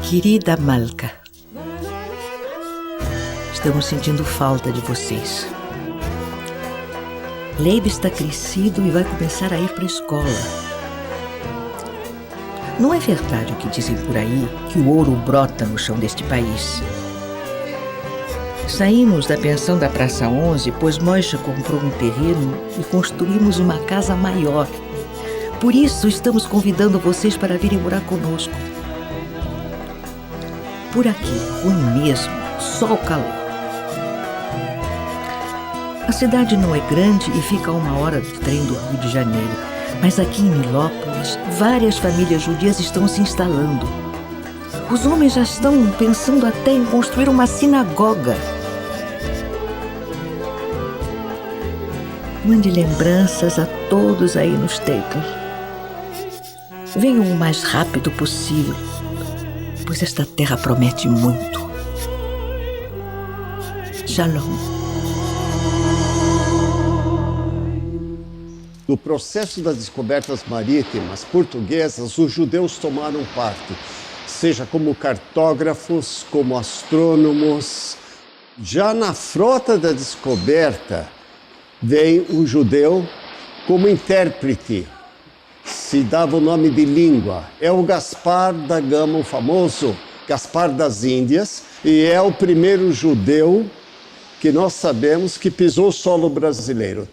Querida Malka, estamos sentindo falta de vocês. Leib está crescido e vai começar a ir para a escola. Não é verdade o que dizem por aí, que o ouro brota no chão deste país. Saímos da pensão da Praça 11, pois Moisha comprou um terreno e construímos uma casa maior. Por isso, estamos convidando vocês para virem morar conosco. Por aqui, ruim mesmo, só o calor. A cidade não é grande e fica a 1 hora de trem do Rio de Janeiro. Mas aqui em Nilópolis, várias famílias judias estão se instalando. Os homens já estão pensando até em construir uma sinagoga. Mande lembranças a todos aí nos templos. Venham o mais rápido possível, pois esta terra promete muito. Shalom. No processo das descobertas marítimas portuguesas, os judeus tomaram parte, seja como cartógrafos, como astrônomos. Já na frota da descoberta, vem o judeu como intérprete. Se dava o nome de língua. É o Gaspar da Gama, o famoso Gaspar das Índias, e é o primeiro judeu que nós sabemos que pisou o solo brasileiro.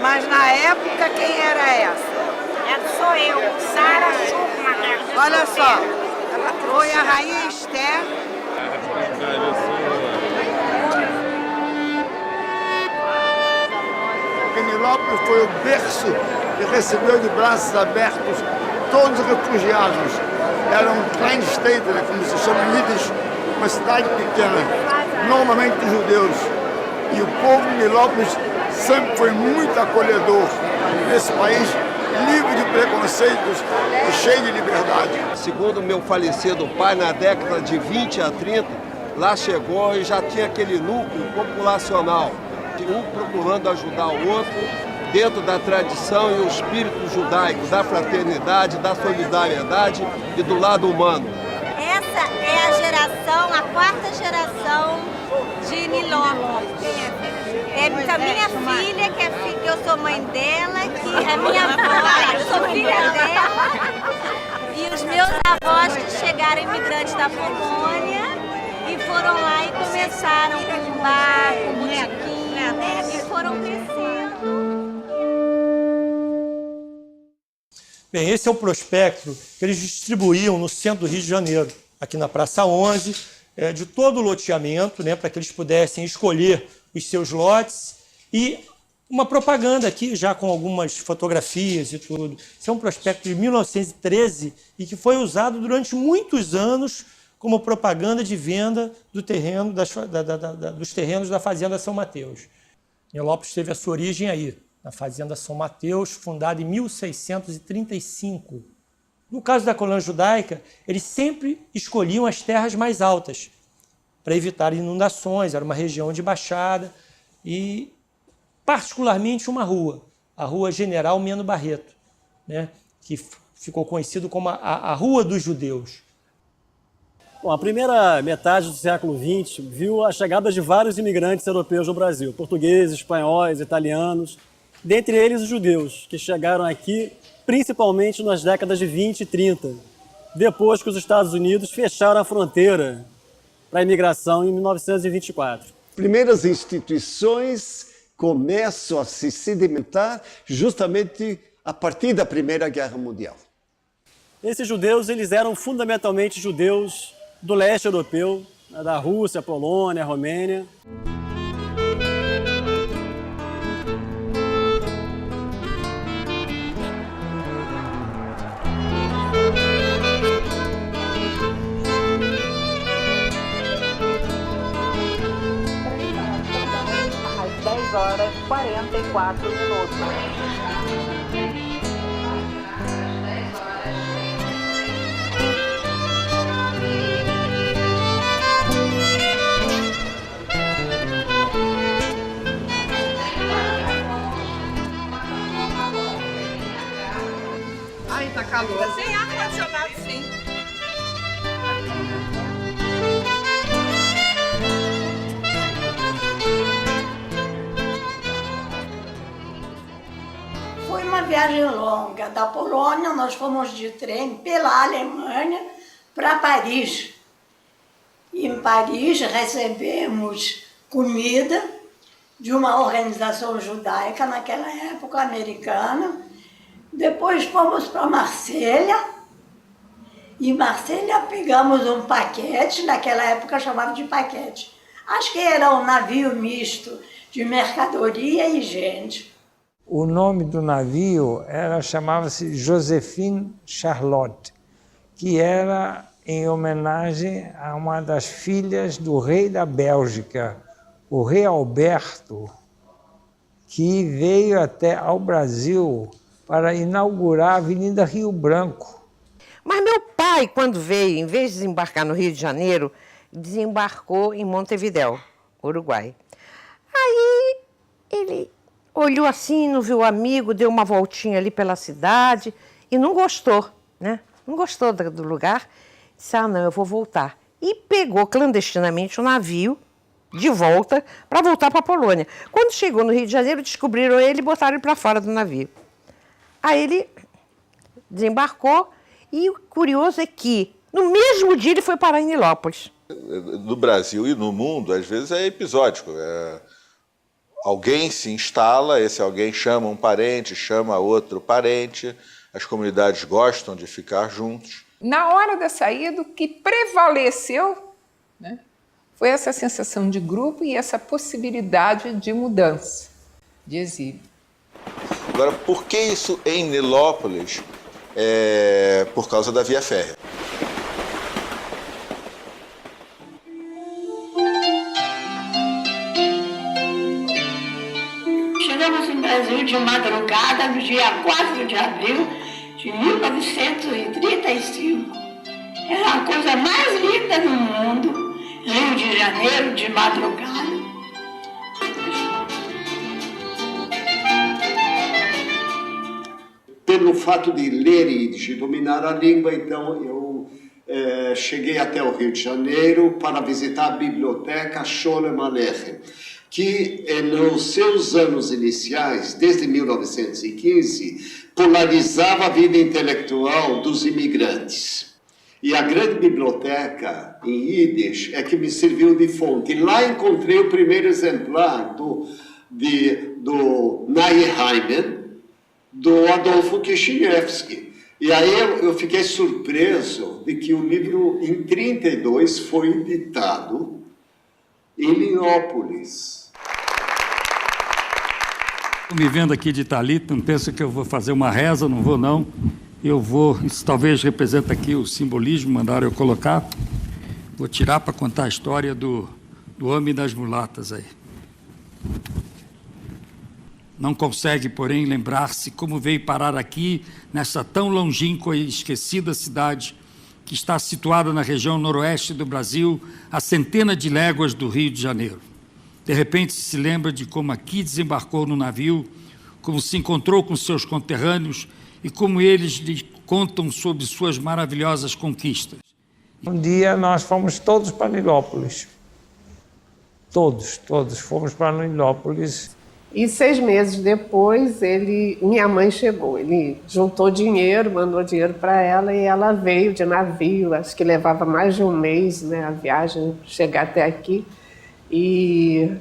Mas na época, quem era essa? Sou eu, Sara Schuchmann. Olha só, foi a Rainha Esther. Nilópolis foi o berço que recebeu de braços abertos todos os refugiados. Era um klein state, como se chama em Yiddish, uma cidade pequena, normalmente de judeus. E o povo de Nilópolis sempre foi muito acolhedor nesse país, livre de preconceitos e cheio de liberdade. Segundo meu falecido pai, na década de 20 a 30, lá chegou e já tinha aquele núcleo populacional, um procurando ajudar o outro, dentro da tradição e o espírito judaico, da fraternidade, da solidariedade e do lado humano. Essa é a geração, a 4ª geração de Nilópolis. É a minha filha, que eu sou mãe dela, que a minha avó, eu sou filha dela, e os meus avós que chegaram imigrantes da Polônia e foram lá e começaram com um bar, com botiquinha, né? E foram crescendo. Bem, esse é o prospecto que eles distribuíam no centro do Rio de Janeiro, aqui na Praça 11, de todo o loteamento, né, para que eles pudessem escolher os seus lotes, e uma propaganda aqui, já com algumas fotografias e tudo. Esse é um prospecto de 1913 e que foi usado durante muitos anos como propaganda de venda do terreno, dos terrenos da Fazenda São Mateus. Nilópolis teve a sua origem aí, na Fazenda São Mateus, fundada em 1635. No caso da colônia judaica, eles sempre escolhiam as terras mais altas para evitar inundações, era uma região de baixada, e particularmente uma rua, a Rua General Meno Barreto, né, que ficou conhecido como a Rua dos Judeus. Bom, a primeira metade do século XX viu a chegada de vários imigrantes europeus no Brasil, portugueses, espanhóis, italianos, dentre eles os judeus, que chegaram aqui principalmente nas décadas de 20 e 30. depois que os Estados Unidos fecharam a fronteira para a imigração em 1924. Primeiras instituições começam a se sedimentar justamente a partir da Primeira Guerra Mundial. Esses judeus, eles eram fundamentalmente judeus do leste europeu, da Rússia, Polônia, Romênia. Às 10 horas 44 minutos. Ai, tá calor. Sem ar-condicionado, sim. Foi uma viagem longa. Da Polônia, nós fomos de trem pela Alemanha para Paris. Em Paris, recebemos comida de uma organização judaica, naquela época, americana. Depois fomos para Marselha. Em Marselha pegamos um paquete, naquela época chamava de paquete. Acho que era um navio misto de mercadoria e gente. O nome do navio chamava-se Josephine Charlotte, que era em homenagem a uma das filhas do rei da Bélgica, o rei Alberto, que veio até ao Brasil para inaugurar a Avenida Rio Branco. Mas meu pai, quando veio, em vez de desembarcar no Rio de Janeiro, desembarcou em Montevidéu, Uruguai. Aí ele olhou assim, não viu o amigo, deu uma voltinha ali pela cidade e não gostou, né? Não gostou do lugar. Disse, não, eu vou voltar. E pegou clandestinamente um navio de volta para voltar para a Polônia. Quando chegou no Rio de Janeiro, descobriram ele e botaram ele para fora do navio. Aí ele desembarcou e o curioso é que no mesmo dia ele foi parar em Nilópolis. No Brasil e no mundo, às vezes é episódico. Alguém se instala, esse alguém chama um parente, chama outro parente, as comunidades gostam de ficar juntos. Na hora da saída, o que prevaleceu, né, foi essa sensação de grupo e essa possibilidade de mudança, de exílio. Agora, por que isso em Nilópolis? Por causa da via férrea. Chegamos no Brasil de madrugada, no dia 4 de abril de 1935. Era a coisa mais linda do mundo, Rio de Janeiro de madrugada. Pelo fato de ler e de dominar a língua, então eu cheguei até o Rio de Janeiro para visitar a biblioteca Scholem Aleichem, que nos seus anos iniciais, desde 1915, polarizava a vida intelectual dos imigrantes. E a grande biblioteca em Yiddish é que me serviu de fonte. Lá encontrei o primeiro exemplar do Nae Heimen, do Adolfo Kishinevsky. E aí eu fiquei surpreso de que o livro, em 1932, foi editado em Linópolis. Me vendo aqui de talita, não penso que eu vou fazer uma reza, não vou não. Eu vou, isso talvez representa aqui o simbolismo, mandaram eu colocar. Vou tirar para contar a história do homem das mulatas aí. Não consegue, porém, lembrar-se como veio parar aqui, nessa tão longínqua e esquecida cidade, que está situada na região noroeste do Brasil, a centenas de léguas do Rio de Janeiro. De repente se lembra de como aqui desembarcou no navio, como se encontrou com seus conterrâneos e como eles lhe contam sobre suas maravilhosas conquistas. Um dia nós fomos todos para Nilópolis. Todos fomos para Nilópolis. E 6 meses depois, minha mãe chegou. Ele juntou dinheiro, mandou dinheiro para ela e ela veio de navio. Acho que levava mais de um mês, né, a viagem, chegar até aqui. E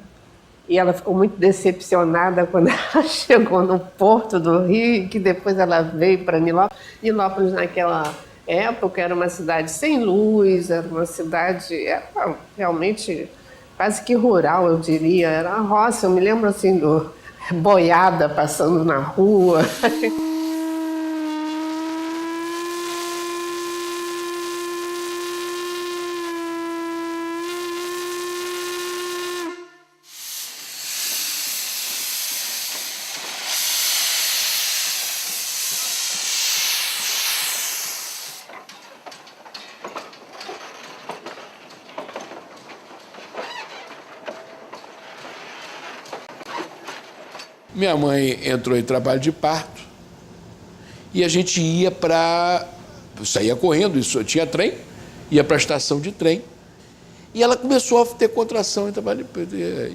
ela ficou muito decepcionada quando ela chegou no porto do Rio, que depois ela veio para Nilópolis. Nilópolis, naquela época, era uma cidade sem luz, era uma cidade realmente quase que rural, eu diria. Era a roça, eu me lembro assim do boiada passando na rua. Minha mãe entrou em trabalho de parto e a gente ia saía correndo, isso tinha trem, ia para a estação de trem. E ela começou a ter contração em trabalho.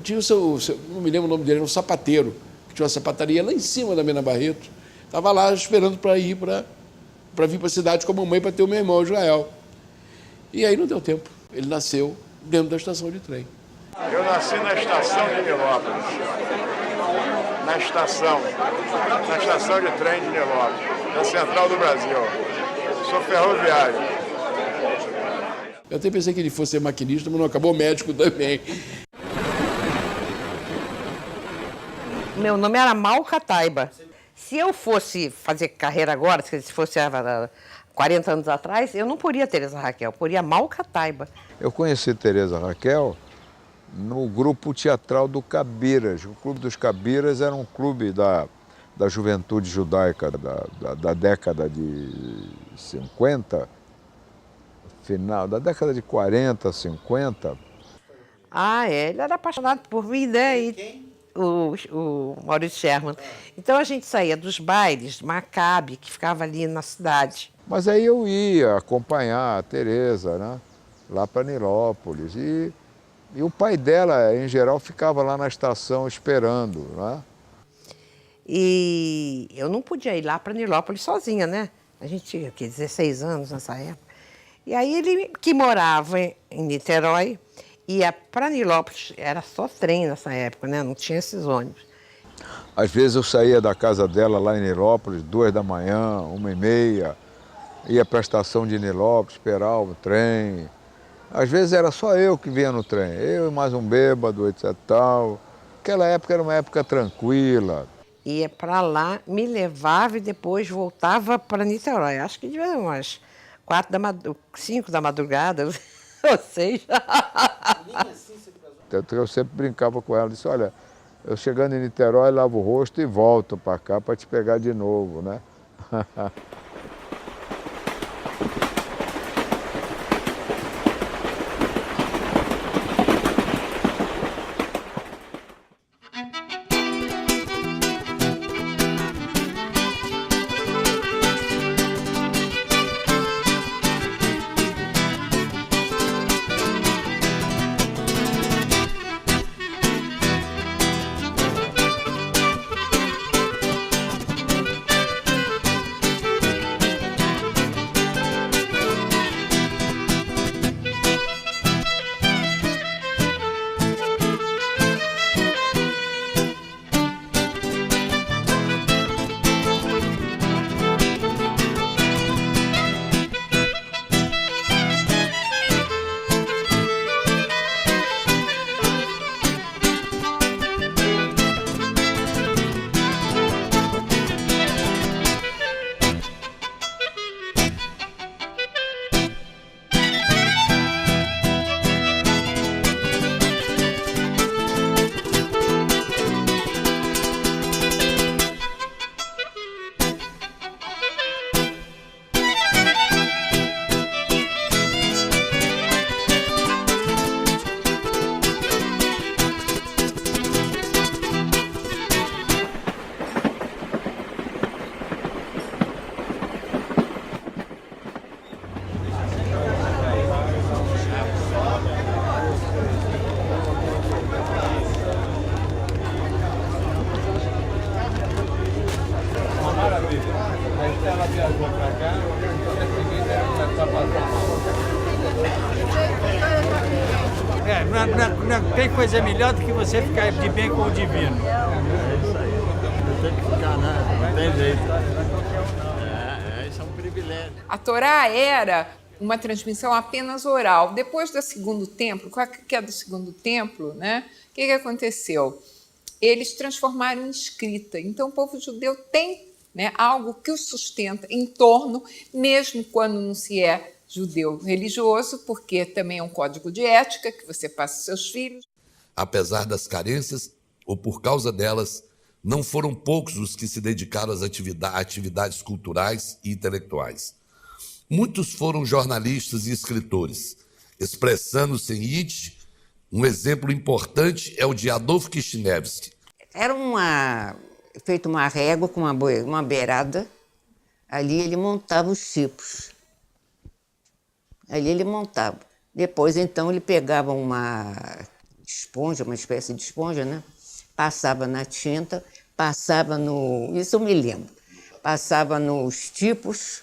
Tinha não me lembro o nome dele, era um sapateiro, que tinha uma sapataria lá em cima da Mena Barreto. Estava lá esperando para vir para a cidade com a mamãe para ter o meu irmão, Israel. E aí não deu tempo. Ele nasceu dentro da estação de trem. Eu nasci na estação de Nilópolis. Na estação de trem de Nilópolis, na Central do Brasil. Sou ferroviário. Eu até pensei que ele fosse ser maquinista, mas não acabou médico também. Meu nome era Malca Taiba. Se eu fosse fazer carreira agora, se fosse 40 anos atrás, eu não poria Teresa Raquel, poria Malca Taiba. Eu conheci Teresa Raquel no grupo teatral do Cabiras. O Clube dos Cabiras era um clube da juventude judaica da década de 50, final da década de 40, 50. Ele era apaixonado por mim, né? E o Maurício Sherman. Então a gente saía dos bailes, Maccabi, que ficava ali na cidade. Mas aí eu ia acompanhar a Teresa, né? Lá para Nilópolis. E o pai dela, em geral, ficava lá na estação esperando, né? E eu não podia ir lá para Nilópolis sozinha, né? A gente tinha 16 anos nessa época. E aí ele, que morava em Niterói, ia para Nilópolis, era só trem nessa época, né? Não tinha esses ônibus. Às vezes eu saía da casa dela lá em Nilópolis, 2 da manhã, 1h30, ia para a estação de Nilópolis, esperar o trem. Às vezes era só eu que vinha no trem, eu e mais um bêbado, etc. Tal. Aquela época era uma época tranquila. Ia para lá, me levava e depois voltava para Niterói. Acho que devia ser umas 5 da madrugada, ou 6. Eu sempre brincava com ela, disse, olha, eu chegando em Niterói, lavo o rosto e volto para cá para te pegar de novo, né? Não tem coisa melhor do que você ficar de bem com o divino. É isso aí. Tem que ficar, né? Não tem jeito. Isso é um privilégio. A Torá era uma transmissão apenas oral. Depois do Segundo Templo, qual que é do Segundo Templo, né? O que aconteceu? Eles transformaram em escrita. Então, o povo judeu tem, né, algo que o sustenta em torno, mesmo quando não se é judeu religioso, porque também é um código de ética que você passa aos seus filhos. Apesar das carências, ou por causa delas, não foram poucos os que se dedicaram às atividades culturais e intelectuais. Muitos foram jornalistas e escritores, expressando-se em Yiddish. Um exemplo importante é o de Adolf Kishnevsky. Era feita uma régua com uma beirada. Ali ele montava os tipos. Ali ele montava. Depois, então, ele pegava uma esponja, uma espécie de esponja, né? Passava na tinta, passava no... Isso eu me lembro. Passava nos tipos,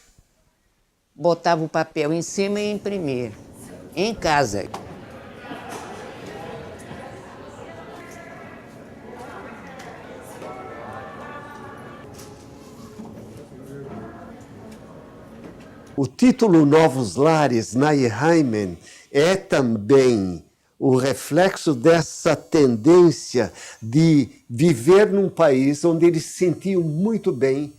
botava o papel em cima e imprimia. Em casa. O título Novos Lares, Nayheimen, é também o reflexo dessa tendência de viver num país onde eles se sentiam muito bem,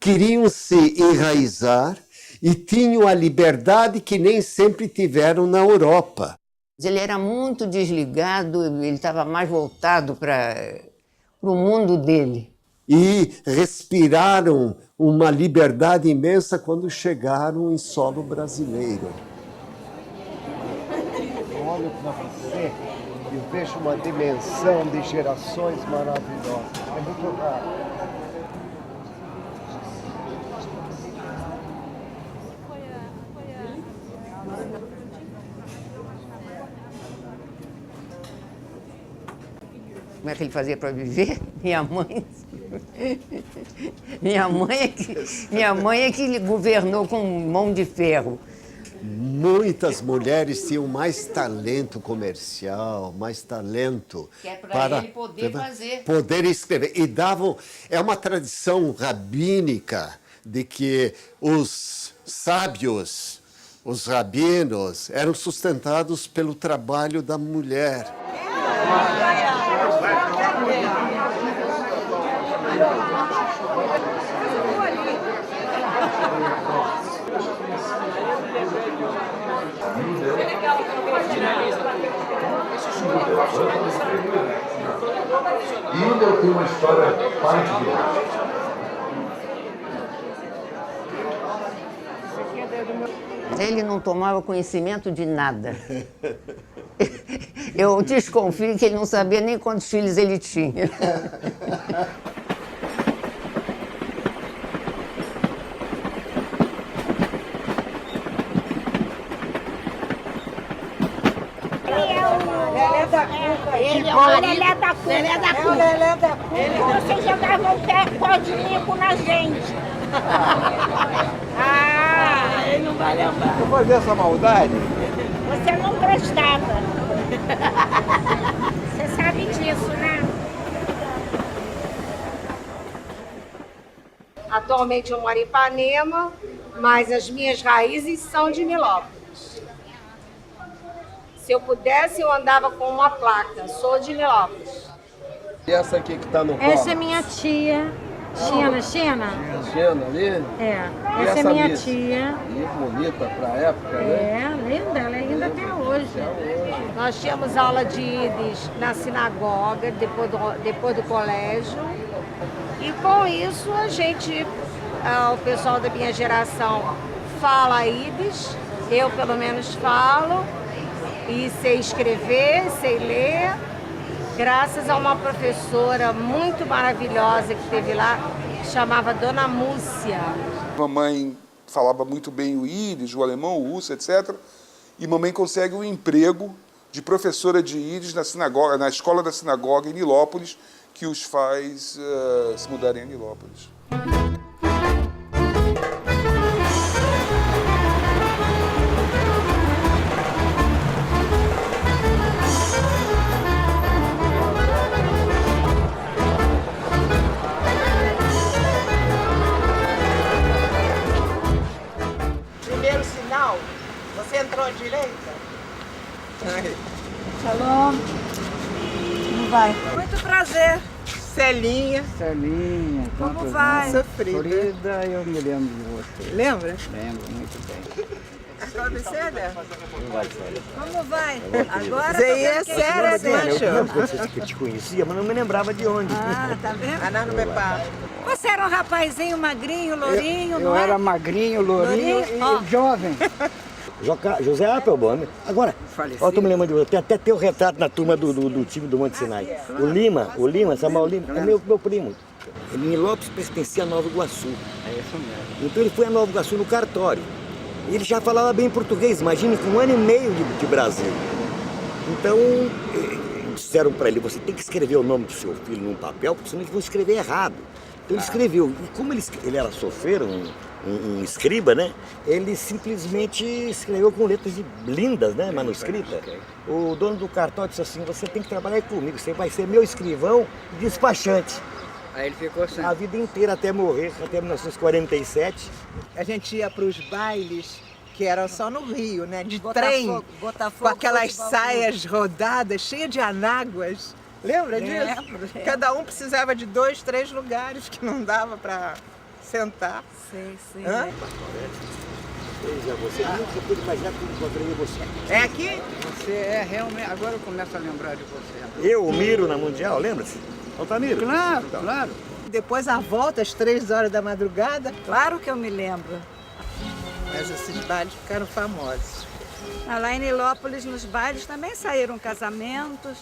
queriam se enraizar e tinham a liberdade que nem sempre tiveram na Europa. Ele era muito desligado, ele estava mais voltado para o mundo dele. E respiraram uma liberdade imensa quando chegaram em solo brasileiro. Eu olho para você e vejo uma dimensão de gerações maravilhosas. É muito raro. Como é que ele fazia para viver? Minha mãe é que governou com mão de ferro. Muitas mulheres tinham mais talento comercial, mais talento que é para ele poder fazer. Poder escrever. E davam... É uma tradição rabínica de que os sábios, os rabinos, eram sustentados pelo trabalho da mulher. E eu tenho uma história parte de Ele não tomava conhecimento de nada. Eu desconfio que ele não sabia nem quantos filhos ele tinha. Ele é o Lelé da Cuca. Lelé da Cuca. É o Lelé da Cuca. Vocês jogavam codinho na gente. Ele não vai lembrar. Eu fazia essa maldade? Você não prestava. Você sabe disso, né? Atualmente eu moro em Ipanema, mas as minhas raízes são de Nilópolis. Se eu pudesse, eu andava com uma placa. Sou de Nilópolis. E essa aqui que está no copo? Essa é minha tia. China. China ali? É. E Essa é minha missa? tia. E bonita para a época, né? É, linda. Ela é linda até hoje. Nós tínhamos aula de Yiddish na sinagoga, depois do colégio. E com isso a gente, o pessoal da minha geração fala Yiddish. Eu pelo menos falo. E sei escrever, sei ler, graças a uma professora muito maravilhosa que teve lá, que chamava Dona Múcia. Mamãe falava muito bem o Yiddish, o alemão, o russo, etc. E mamãe consegue um emprego de professora de Yiddish na escola da sinagoga em Nilópolis, que os faz se mudarem a Nilópolis. direita? Shalom. Como vai? Muito prazer. Celinha. Celinha. Como vai? Sofrida. Eu me lembro de você. Lembra? Lembro muito bem. Acorda séria? Como vai? Agora Você ia séria, Eu bicho. lembro que eu te conhecia, mas não me lembrava de onde. Ah, tá vendo? Aná no Bepá. Você era um rapazinho magrinho, lourinho, Eu não é? era magrinho, lourinho e Ó. jovem. José Appelbaum. Agora, ó, tô me lembrando de você. Tem até teu retrato na turma do time do Monte Sinai. O Lima, Samuel Lima, é meu primo. Ele Lopes pertencia a Nova Iguaçu. É isso mesmo. Então ele foi a Nova Iguaçu no cartório. Ele já falava bem português, imagine, com 1 ano e meio de Brasil. Então, disseram para ele, você tem que escrever o nome do seu filho num papel, porque senão eles vão escrever errado. Então ele escreveu. E como ele era sofreiro, um escriba, né? Ele simplesmente escreveu com letras lindas, né? Manuscrita. O dono do cartório disse assim, você tem que trabalhar comigo, você vai ser meu escrivão e despachante. Aí ele ficou assim. A vida inteira até morrer, até 1947. A gente ia para os bailes, que eram só no Rio, né? De Botafogo, trem, Botafogo, com aquelas Futebol saias rodadas, cheias de anáguas. Lembra disso? Lembro. Cada um precisava de 2, 3 lugares que não dava para sentar. Sim. Hã? Você nunca pude imaginar que eu encontrei você. É aqui? Você é realmente... Agora eu começo a lembrar de você. Eu, o Miro, na Mundial, lembra-se? Altamiro? Claro, claro. Depois a volta, às 3 horas da madrugada. Claro que eu me lembro. Mas esses bailes ficaram famosos. Lá em Nilópolis, nos bailes, também saíram casamentos.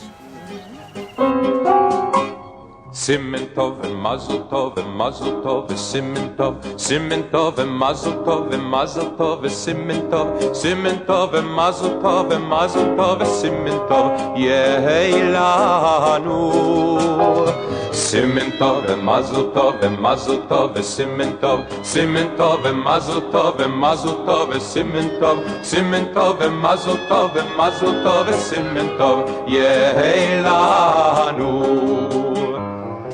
Simen tov, mazel tov, mazel tov, simen tov, simen tov, mazel tov, mazel tov, simen tov, simen tov, mazel tov, mazel tov, simen tov, yeilanu. Simen tov, mazel tov, mazel tov, simen tov, simen tov, mazel tov, mazel tov, simen tov, simen tov, mazel tov, mazel tov, simen tov, yeilanu.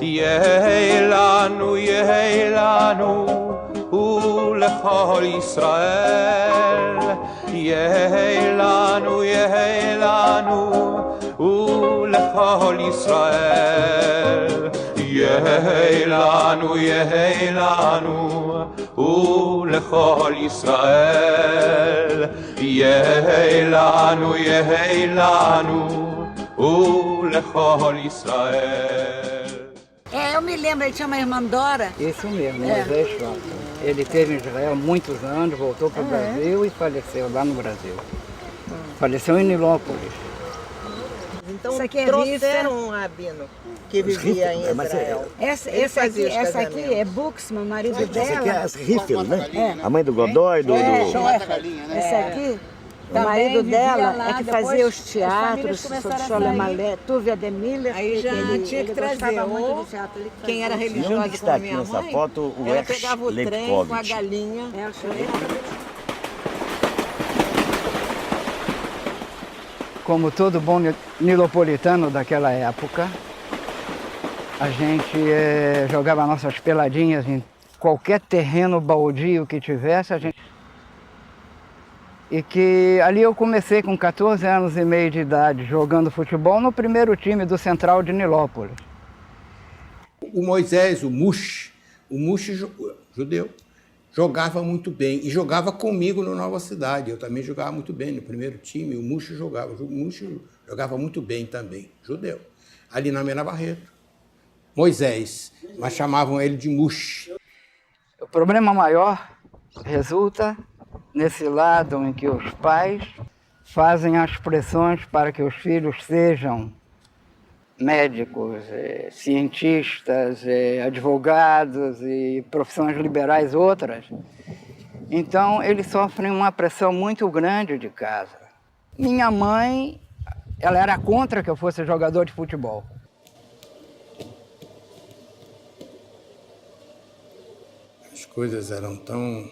Yehelanu, ulechol Yisrael. Yehelanu, ulechol Yisrael. Yehelanu, ulechol Yisrael. Yehelanu, ulechol Yisrael. Eu me lembro, ele tinha uma irmã Dora. Isso mesmo, Moisés Schwartz. Ele esteve em Israel há muitos anos, voltou para o Brasil e faleceu lá no Brasil. Faleceu em Nilópolis. Então Isso aqui é trouxeram Riffer. um rabino que vivia em Israel. Essa fazia os aqui casamentos. é Buxman, marido Essa aqui é dela. a Riffel, né? A mãe do Godoy, Esse aqui, o marido dela é que fazia os teatros, Solemalé, Tuvia de Miller. Aí já tinha que trazer ou quem era religiosa está como aqui minha nessa mãe, foto o ela Erch pegava o trem com a Leibkovitch. galinha. Como todo bom nilopolitano daquela época, a gente jogava nossas peladinhas em qualquer terreno baldio que tivesse, E que ali eu comecei com 14 anos e meio de idade, jogando futebol no primeiro time do Central de Nilópolis. O Moisés, o Mush judeu, jogava muito bem e jogava comigo no Nova Cidade. Eu também jogava muito bem no primeiro time, o Mush jogava muito bem também, judeu. Ali na Mena Barreto. Moisés, mas chamavam ele de Mush. O problema maior resulta nesse lado em que os pais fazem as pressões para que os filhos sejam médicos, cientistas, advogados e profissões liberais outras. Então, eles sofrem uma pressão muito grande de casa. Minha mãe, ela era contra que eu fosse jogador de futebol. As coisas eram tão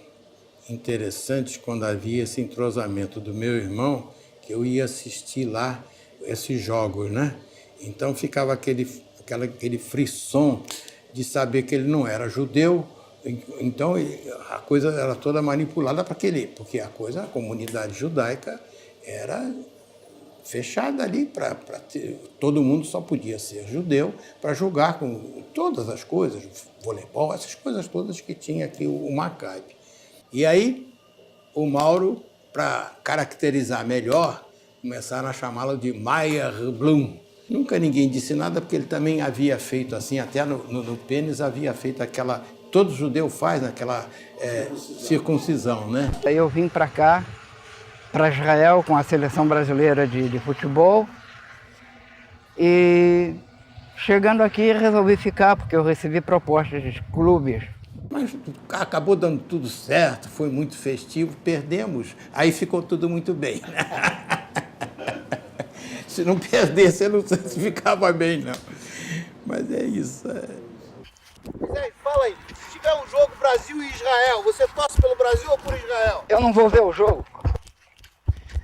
interessantes quando havia esse entrosamento do meu irmão, que eu ia assistir lá esses jogos, né? Então ficava aquele frisson de saber que ele não era judeu. Então a coisa era toda manipulada para porque a comunidade judaica era fechada ali para todo mundo só podia ser judeu para jogar com todas as coisas, voleibol, essas coisas todas que tinha aqui o Maccabi. E aí o Mauro, para caracterizar melhor, começaram a chamá-lo de Meyer Blum. Nunca ninguém disse nada, porque ele também havia feito assim, até no pênis havia feito aquela, todo judeu faz naquela circuncisão, né? Aí eu vim para cá, para Israel, com a seleção brasileira de futebol. E chegando aqui resolvi ficar, porque eu recebi propostas de clubes. Mas acabou dando tudo certo, foi muito festivo, perdemos, aí ficou tudo muito bem. Se não perdesse, eu não sei se ficava bem, não. Mas é isso. Moisés, fala aí, se tiver um jogo Brasil e Israel, você torce pelo Brasil ou por Israel? Eu não vou ver o jogo.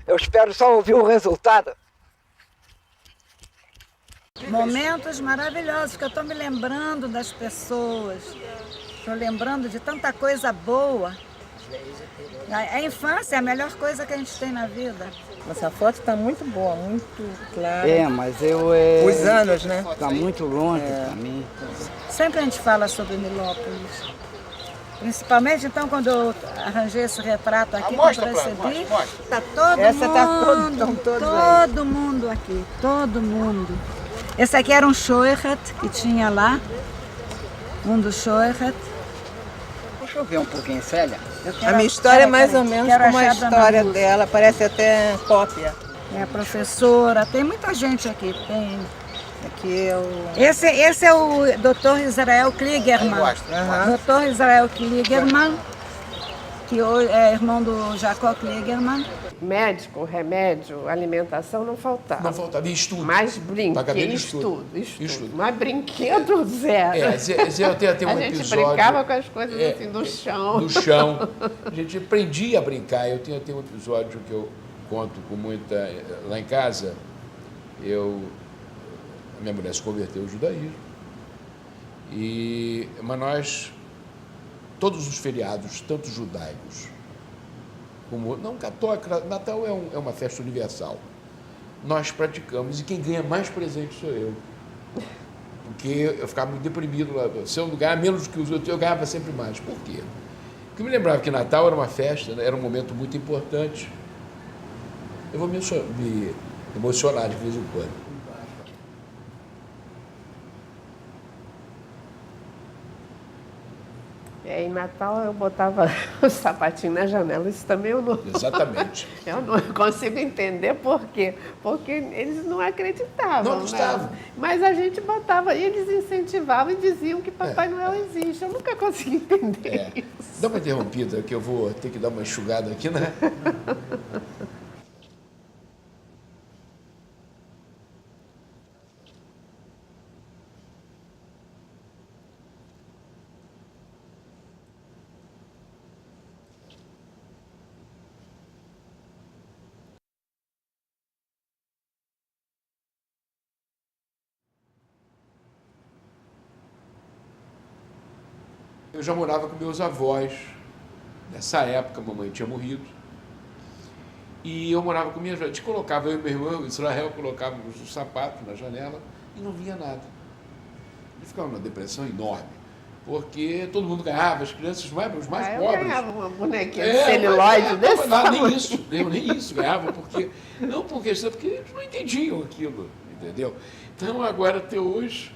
Eu espero só ouvir o resultado. Momentos maravilhosos, que eu estou me lembrando das pessoas. Estou lembrando de tanta coisa boa. A infância é a melhor coisa que a gente tem na vida. Essa foto está muito boa, muito clara. É, mas eu... Os anos, né? Está muito longe para mim. Sempre a gente fala sobre Nilópolis. Principalmente, então, quando eu arranjei esse retrato aqui, quando eu recebi, está todo mundo aqui, todo mundo. Esse aqui era um Shoichet que tinha lá, um dos Shoichet. Deixa eu ver um pouquinho, Célia. A minha história é mais ou menos como a história dela, parece até cópia. É a professora, tem muita gente aqui. Tem... Aqui é o... Esse é o Dr. Israel Kligerman. Dr. Israel Kligerman, que é irmão do Jacob Kligerman. Médico, remédio, alimentação não faltava. Não faltava, e estudo. Mas brinquedo, estudo. Mas brinquedo zero. Eu tenho um a gente episódio... brincava com as coisas assim do chão. Do chão. A gente aprendia a brincar. Eu tenho um episódio que eu conto com muita... Lá em casa, a minha mulher se converteu ao judaísmo. Mas nós, todos os feriados, tanto judaicos como... Não, católico, Natal é uma festa universal. Nós praticamos, e quem ganha mais presente sou eu. Porque eu ficava muito deprimido lá. Se eu não ganhava menos do que os outros, eu ganhava sempre mais. Por quê? Porque eu me lembrava que Natal era uma festa, né? Era um momento muito importante. Eu vou me emocionar de vez em quando. Em Natal eu botava o sapatinho na janela, isso também eu não... Exatamente. Eu não consigo entender por quê. Porque eles não acreditavam. Não acreditavam. Né? Mas a gente botava, e eles incentivavam e diziam que Papai Noel existe. Eu nunca consegui entender isso. Dá uma interrompida, que eu vou ter que dar uma enxugada aqui, né? Eu já morava com meus avós. Nessa época, a mamãe tinha morrido. E eu morava com minha avó. A gente colocava, eu e meu irmão, Israel, colocávamos o sapato na janela e não via nada. E ficava numa depressão enorme. Porque todo mundo ganhava, as crianças, os mais pobres. Eu ganhava uma bonequinha de celulóide desse tamanho. Nem isso ganhava, porque eles não entendiam aquilo, entendeu? Então, agora, até hoje,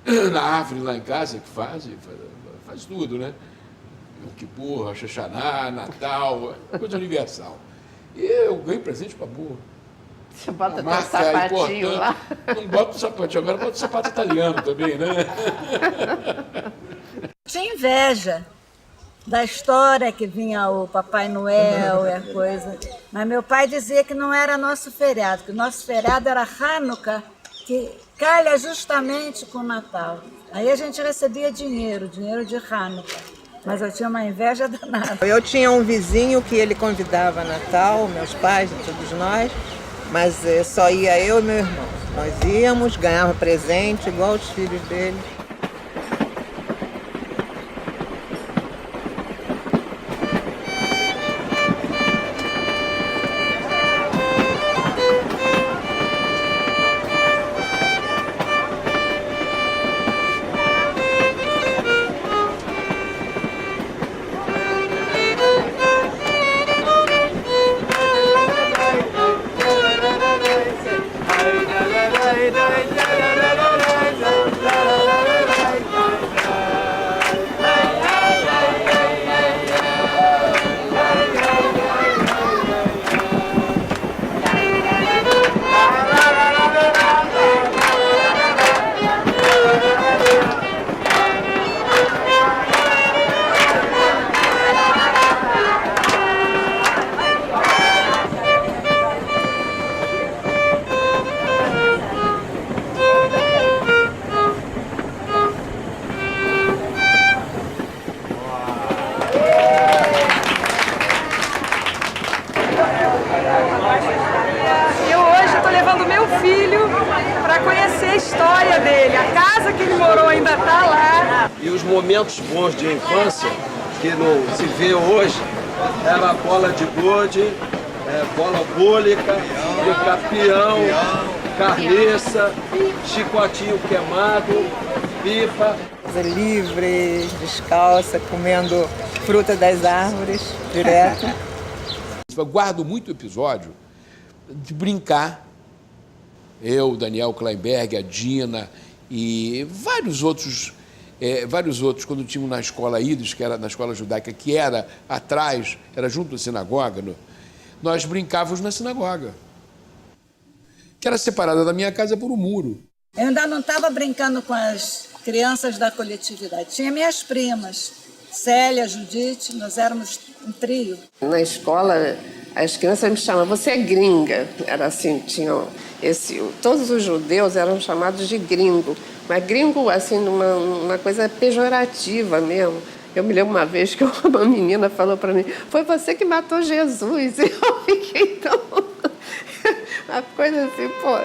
na árvore lá em casa, que faz tudo, né? O Kippur, Rosh Hashanah, Natal, coisa universal. E eu ganho presente para burro. Você bota teu sapatinho lá? Não boto sapatinho, agora boto sapato italiano também, né? Tinha inveja da história que vinha o Papai Noel e a coisa. Mas meu pai dizia que não era nosso feriado, que o nosso feriado era Hanukkah, que calha justamente com o Natal. Aí a gente recebia dinheiro de Hanukkah. Mas eu tinha uma inveja danada. Eu tinha um vizinho que ele convidava a Natal, meus pais e todos nós, mas só ia eu e meu irmão. Nós íamos, ganhava presente, igual os filhos dele. filho para conhecer a história dele. A casa que ele morou ainda está lá. E os momentos bons de infância, que não se vê hoje, era a bola de gude, bola búlica, pica-peão, carniça, chicotinho queimado, pipa. Livre, descalça, comendo fruta das árvores, direto. Eu guardo muito episódio de brincar. Eu, Daniel Kleinberg, a Dina e vários outros, quando tínhamos na escola Íris, que era na escola judaica, que era atrás, era junto à sinagoga, nós brincávamos na sinagoga, que era separada da minha casa por um muro. Eu ainda não estava brincando com as crianças da coletividade. Tinha minhas primas, Célia, Judite, nós éramos um trio. Na escola, as crianças me chamavam, você é gringa. Era assim, tinham todos os judeus eram chamados de gringo. Mas gringo, assim, uma coisa pejorativa mesmo. Eu me lembro uma vez que uma menina falou para mim, foi você que matou Jesus. E eu fiquei tão... uma coisa assim, pô...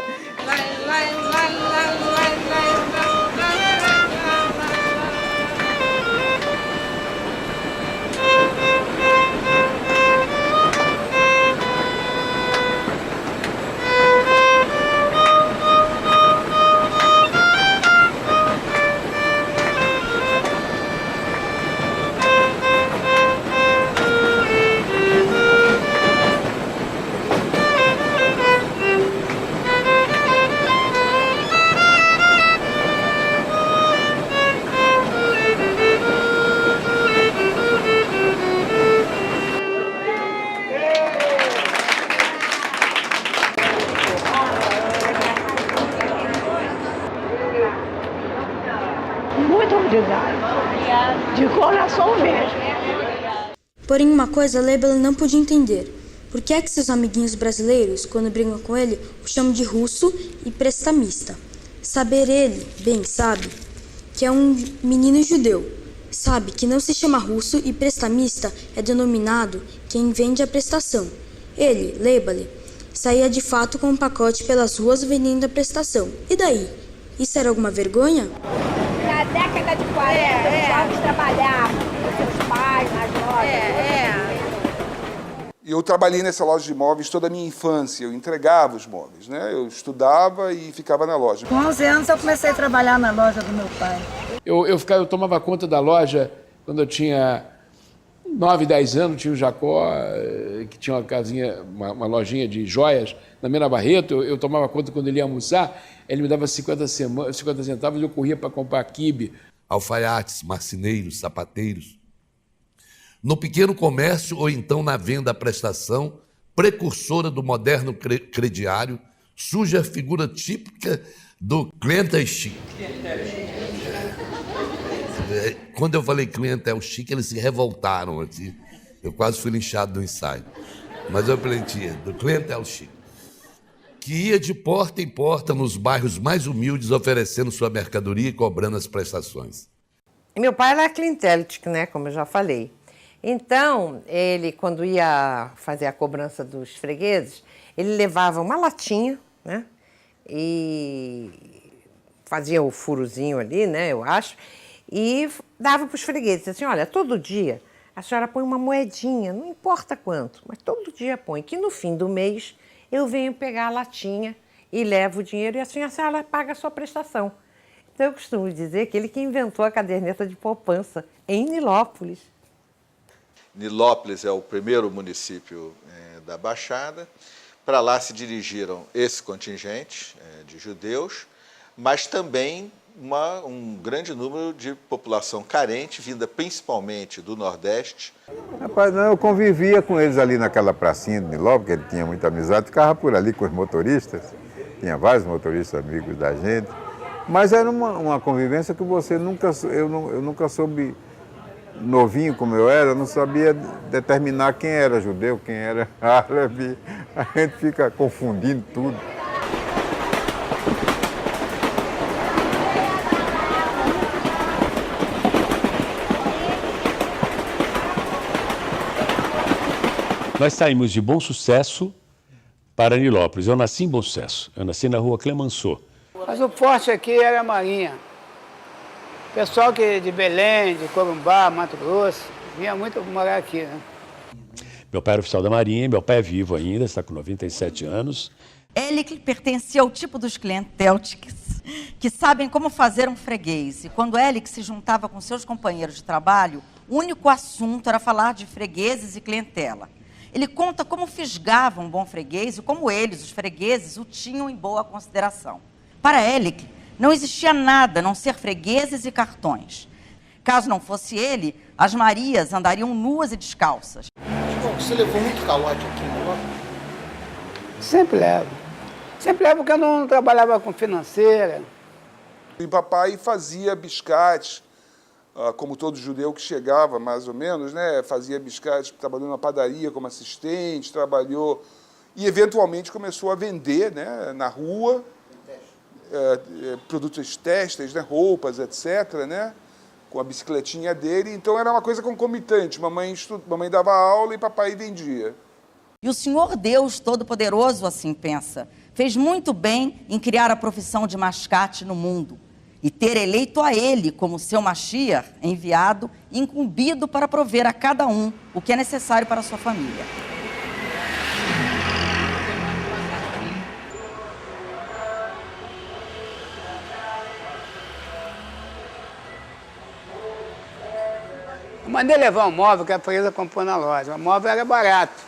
Muito obrigada. De coração mesmo. Porém, uma coisa Leibler não podia entender. Por que é que seus amiguinhos brasileiros, quando brigam com ele, o chamam de russo e prestamista? Saber ele, bem sabe, que é um menino judeu. Sabe que não se chama russo e prestamista é denominado quem vende a prestação. Ele, Leibler, saía de fato com um pacote pelas ruas vendendo a prestação. E daí? Isso era alguma vergonha? Na década de 40, os jovens trabalhavam com seus pais nas lojas. E eu trabalhei nessa loja de móveis toda a minha infância. Eu entregava os móveis, né? Eu estudava e ficava na loja. Com 11 anos eu comecei a trabalhar na loja do meu pai. Eu tomava conta da loja quando eu tinha 9, 10 anos. Tinha o Jacó, que tinha uma casinha, uma lojinha de joias na Mena Barreto. Eu tomava conta quando ele ia almoçar. Ele me dava 50 centavos e eu corria para comprar quibe. Alfaiates, marceneiros, sapateiros. No pequeno comércio ou então na venda à prestação, precursora do moderno crediário, surge a figura típica do cliente chique. Quando eu falei cliente chique, eles se revoltaram. Assim. Eu quase fui linchado no ensaio. Mas eu aprendi, do cliente chique. Que ia de porta em porta nos bairros mais humildes, oferecendo sua mercadoria e cobrando as prestações. Meu pai era clientelic, né, como eu já falei. Então, ele, quando ia fazer a cobrança dos fregueses, ele levava uma latinha, né, e fazia o furozinho ali, né, eu acho, e dava para os fregueses, assim, olha, todo dia a senhora põe uma moedinha, não importa quanto, mas todo dia põe, que no fim do mês eu venho pegar a latinha e levo o dinheiro e assim a senhora paga a sua prestação. Então eu costumo dizer que ele que inventou a caderneta de poupança em Nilópolis. Nilópolis é o primeiro município da Baixada. Para lá se dirigiram esse contingente de judeus, mas também um grande número de população carente, vinda principalmente do Nordeste. Rapaz, não, eu convivia com eles ali naquela pracinha de Nilópolis, que ele tinha muita amizade, ficava por ali com os motoristas, tinha vários motoristas amigos da gente, mas era uma convivência que eu nunca soube, novinho como eu era, não sabia determinar quem era judeu, quem era árabe, a gente fica confundindo tudo. Nós saímos de Bom Sucesso para Nilópolis. Eu nasci em Bom Sucesso, eu nasci na rua Clemenceau. Mas o forte aqui era a Marinha. Pessoal que de Belém, de Corumbá, Mato Grosso, vinha muito morar aqui, né? Meu pai era oficial da Marinha, meu pai é vivo ainda, está com 97 anos. Ele que pertencia ao tipo dos clientélticos que sabem como fazer um freguês. E quando ele que se juntava com seus companheiros de trabalho, o único assunto era falar de fregueses e clientela. Ele conta como fisgava um bom freguês e como eles, os fregueses, o tinham em boa consideração. Para Elic, não existia nada a não ser fregueses e cartões. Caso não fosse ele, as Marias andariam nuas e descalças. Você levou muito calote aqui, não? Sempre levo. Sempre levo porque eu não trabalhava com financeira. E papai fazia biscates, como todo judeu que chegava, mais ou menos, né? Fazia biscates, trabalhou na padaria como assistente, trabalhou e eventualmente começou a vender, né, na rua, produtos têxteis, né, roupas, etc., né? Com a bicicletinha dele. Então era uma coisa concomitante. Mamãe dava aula e papai vendia. E o Senhor Deus Todo-Poderoso assim pensa. Fez muito bem em criar a profissão de mascate no mundo e ter eleito a ele como seu Mashiach enviado, incumbido para prover a cada um o que é necessário para a sua família. Eu mandei levar um móvel que a Teresa comprou na loja. O móvel era barato,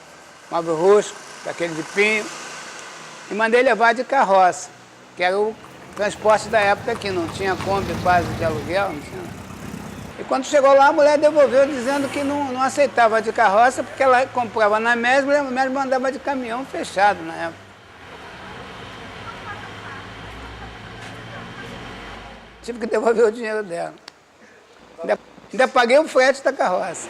móvel rústico, daquele de pinho. E mandei levar de carroça, que era o transporte da época aqui, não tinha Kombi quase de aluguel, não tinha. E quando chegou lá, a mulher devolveu dizendo que não aceitava de carroça, porque ela comprava na Mesbla e a Mesbla andava de caminhão fechado na época. Tive que devolver o dinheiro dela. Ainda paguei o frete da carroça.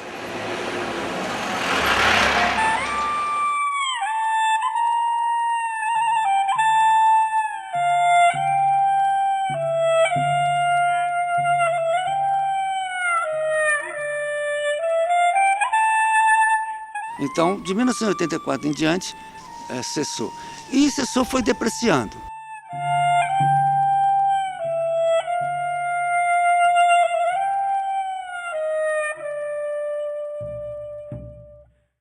Então, de 1984 em diante, cessou. E cessou foi depreciando.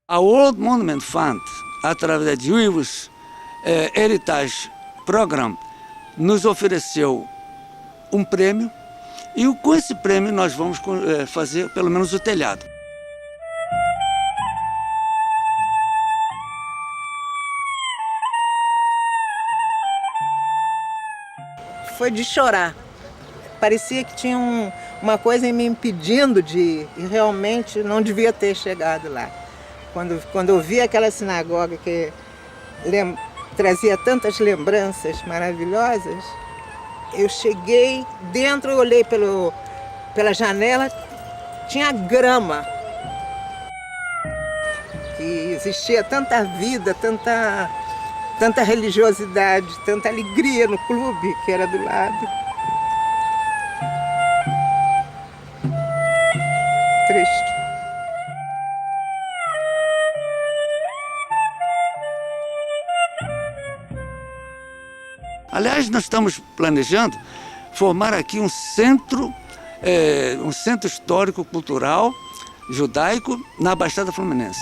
A World Monument Fund, através da Jewish Heritage Program, nos ofereceu um prêmio e com esse prêmio nós vamos fazer pelo menos o telhado. Foi de chorar. Parecia que tinha uma coisa me impedindo de ir, e realmente não devia ter chegado lá. Quando eu vi aquela sinagoga que trazia tantas lembranças maravilhosas, eu cheguei dentro, olhei pela janela, tinha grama. E existia tanta vida, tanta religiosidade, tanta alegria no clube que era do lado. Triste. Aliás, nós estamos planejando formar aqui um centro histórico, cultural, judaico, na Baixada Fluminense.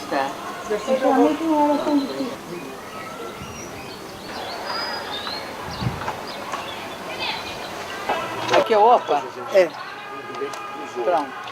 Está. Sinceramente não era tão difícil. Aqui é opa? É. Pronto.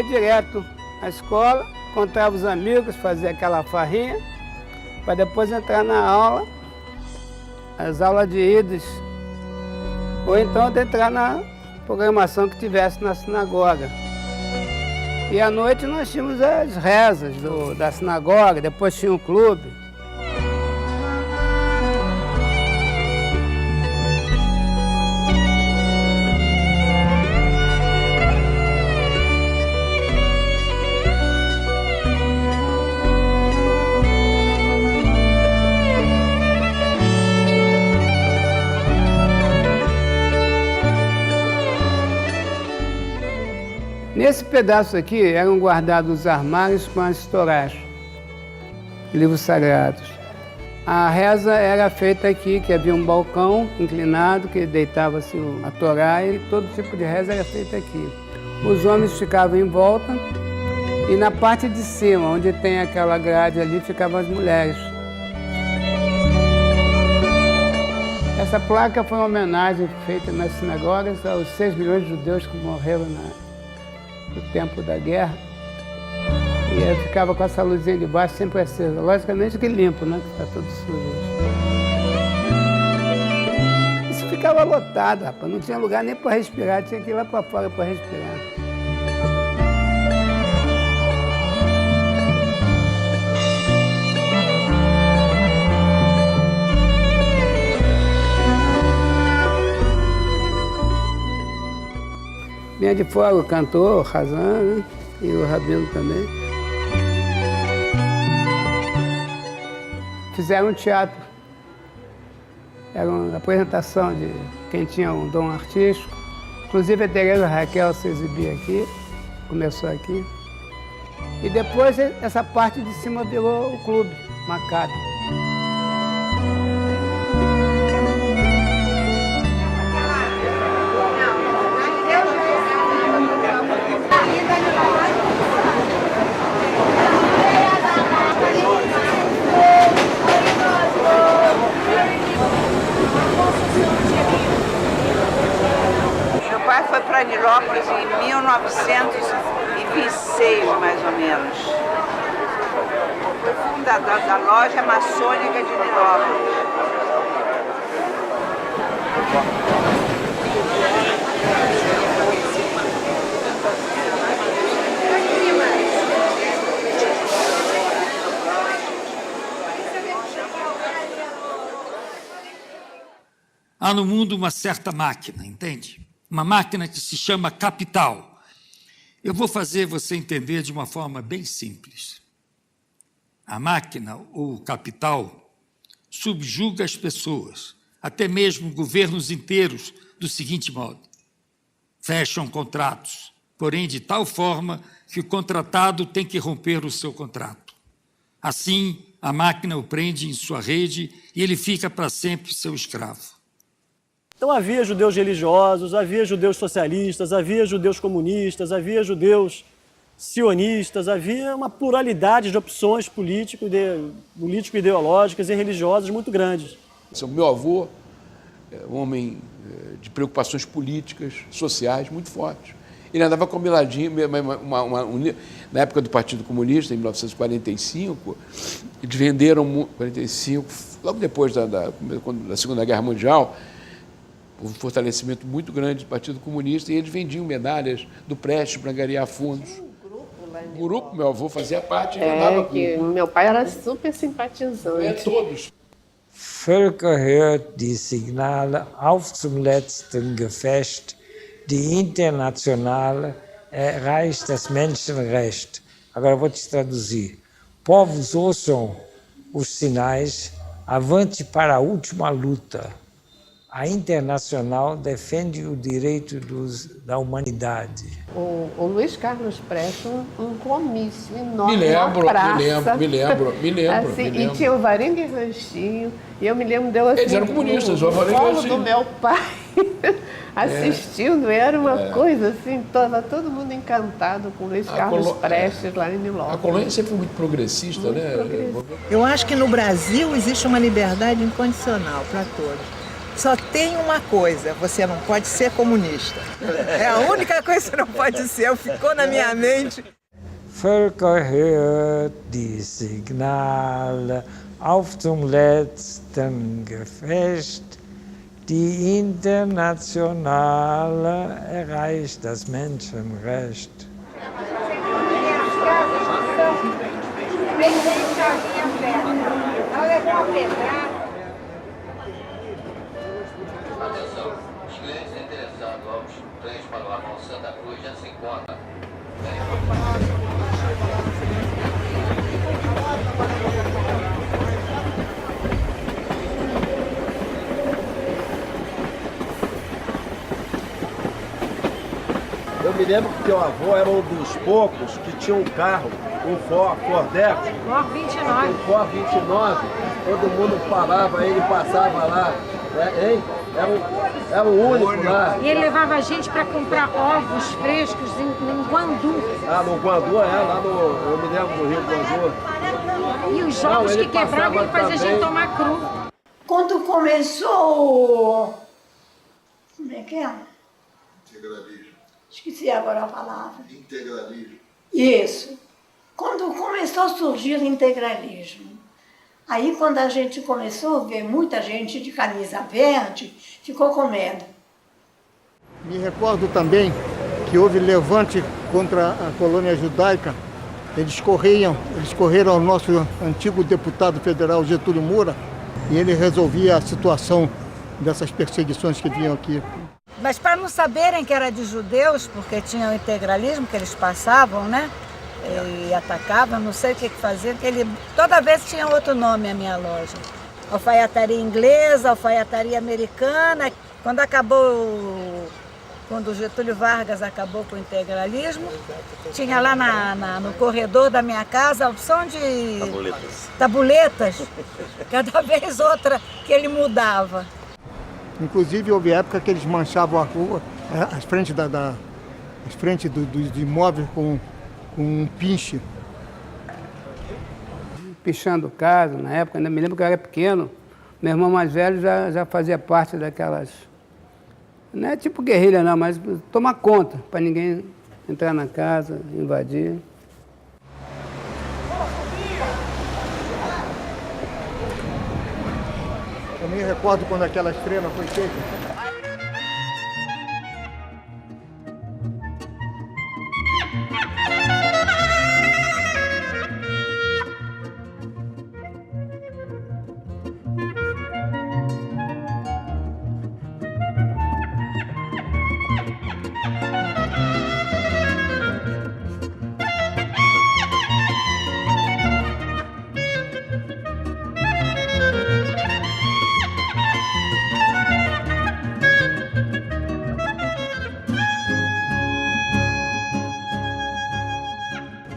ia direto à escola, encontrava os amigos, fazia aquela farrinha, para depois entrar na aula, as aulas de ídis, ou então entrar na programação que tivesse na sinagoga. E à noite nós tínhamos as rezas da sinagoga, depois tinha um clube. Nesse pedaço aqui eram guardados os armários com as torás, livros sagrados. A reza era feita aqui, que havia um balcão inclinado, que deitava-se a torá e todo tipo de reza era feita aqui. Os homens ficavam em volta e na parte de cima, onde tem aquela grade ali, ficavam as mulheres. Essa placa foi uma homenagem feita nas sinagogas aos 6 milhões de judeus que morreram no tempo da guerra, e eu ficava com essa luzinha de baixo sempre acesa. Logicamente que limpo, né? Que está tudo sujo. Isso ficava lotado, rapaz. Não tinha lugar nem para respirar, tinha que ir lá para fora para respirar. Vinha de fora o cantor, o Hazan, né? E o Rabino também. Fizeram um teatro. Era uma apresentação de quem tinha um dom artístico. Inclusive a Teresa Raquel se exibia aqui, começou aqui. E depois essa parte de cima virou o clube, Maccabi. Meu pai foi para Nilópolis em 1926, mais ou menos. Foi fundador da loja maçônica de Nilópolis. Há no mundo uma certa máquina, entende? Uma máquina que se chama capital. Eu vou fazer você entender de uma forma bem simples. A máquina, ou capital, subjuga as pessoas, até mesmo governos inteiros, do seguinte modo: fecham contratos, porém de tal forma que o contratado tem que romper o seu contrato. Assim, a máquina o prende em sua rede e ele fica para sempre seu escravo. Então havia judeus religiosos, havia judeus socialistas, havia judeus comunistas, havia judeus sionistas, havia uma pluralidade de opções político-ideológicas e religiosas muito grandes. O meu avô é um homem de preocupações políticas, sociais, muito fortes. Ele andava combiladinho, na época do Partido Comunista, em 1945, eles venderam, 45, logo depois da Segunda Guerra Mundial, houve um fortalecimento muito grande do Partido Comunista e eles vendiam medalhas do Prestes para angariar fundos. O grupo, meu avô fazia parte e andava com... Meu pai era super simpatizante. Todos. Völker hört die Signale auf zum letzten Gefecht. Die Internationale erreicht das Menschenrecht. Agora eu vou te traduzir. Povos ouçam os sinais, avante para a última luta. A Internacional defende o direito da humanidade. O Luiz Carlos Prestes, um comício enorme, me lembro. E tinha o Varenga e Ranchinho, e eu me lembro dela assim, eles eram comunistas, o Varenga e colo Ranchinho. do meu pai, assistindo, era uma coisa assim, todo mundo encantado com o Luiz Carlos Prestes lá em Nilópolis. A colônia sempre foi muito progressista, né? Eu acho que no Brasil existe uma liberdade incondicional para todos. Só tem uma coisa, você não pode ser comunista. É a única coisa que você não pode ser, ficou na minha mente. Völker hört die Signale auf zum letzten Gefecht. Die Internationale erreicht das Menschenrecht. Atenção, os clientes interessados aos trens para o Armão Santa Cruz já se encontram. Eu me lembro que teu avô era um dos poucos que tinha um carro, um Ford Cordex. Ford 29. Um Ford 29. Todo mundo parava, ele passava lá, hein? Era o único lá. E ele levava a gente para comprar ovos frescos em Guandu. Ah, no Guandu, lá no... Eu me lembro do Rio Guandu. E os ovos que quebravam, ele fazia a gente tomar cru. Quando começou... Como é que é? Integralismo. Esqueci agora a palavra. Integralismo. Isso. Quando começou a surgir o integralismo. Aí, quando a gente começou a ver muita gente de camisa verde, ficou com medo. Me recordo também que houve levante contra a colônia judaica. Eles correram ao nosso antigo deputado federal Getúlio Moura e ele resolvia a situação dessas perseguições que vinham aqui. Mas para não saberem que era de judeus, porque tinha o integralismo que eles passavam, né? E atacavam, não sei o que fazer, porque toda vez tinha outro nome a minha loja. Alfaiataria inglesa, alfaiataria americana. Quando o Getúlio Vargas acabou com o integralismo, tinha lá no corredor da minha casa a opção de tabuletas, cada vez outra que ele mudava. Inclusive, houve época que eles manchavam a rua, as frentes dos imóveis com um pinche. Pichando casa, na época, ainda me lembro que eu era pequeno. Meu irmão mais velho já fazia parte daquelas... Não é tipo guerrilha não, mas tomar conta, para ninguém entrar na casa, invadir. Eu me recordo quando aquela estrela foi feita.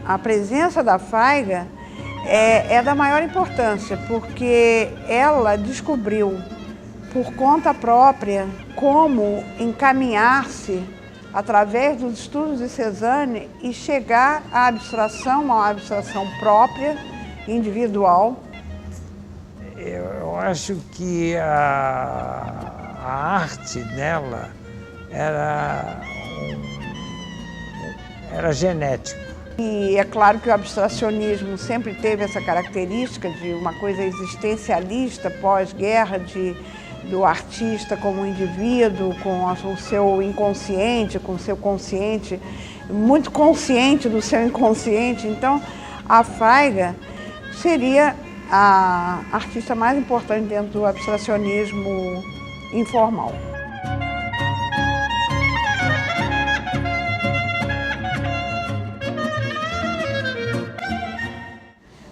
A presença da Faiga é da maior importância, porque ela descobriu, por conta própria, como encaminhar-se através dos estudos de Cezanne e chegar à abstração, uma abstração própria, individual. Eu acho que a arte dela era genético. E é claro que o abstracionismo sempre teve essa característica de uma coisa existencialista pós-guerra, do artista como indivíduo, com o seu inconsciente, com o seu consciente, muito consciente do seu inconsciente. Então, a Faiga seria a artista mais importante dentro do abstracionismo informal.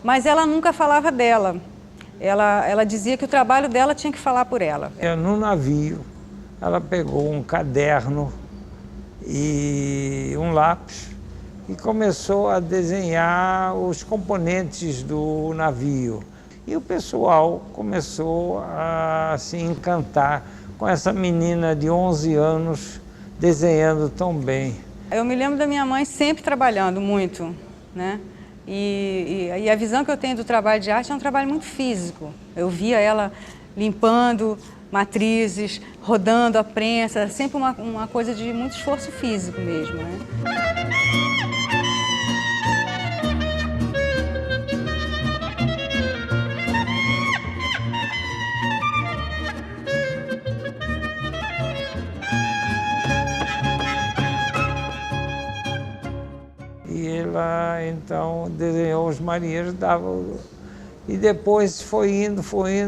Mas ela nunca falava dela. Ela dizia que o trabalho dela tinha que falar por ela. No navio, ela pegou um caderno e um lápis e começou a desenhar os componentes do navio. E o pessoal começou a se encantar com essa menina de 11 anos desenhando tão bem. Eu me lembro da minha mãe sempre trabalhando muito, né? E a visão que eu tenho do trabalho de arte é um trabalho muito físico. Eu via ela limpando matrizes, rodando a prensa, sempre uma coisa de muito esforço físico mesmo, né? E ela, então, desenhou os marinheiros, e depois foi indo,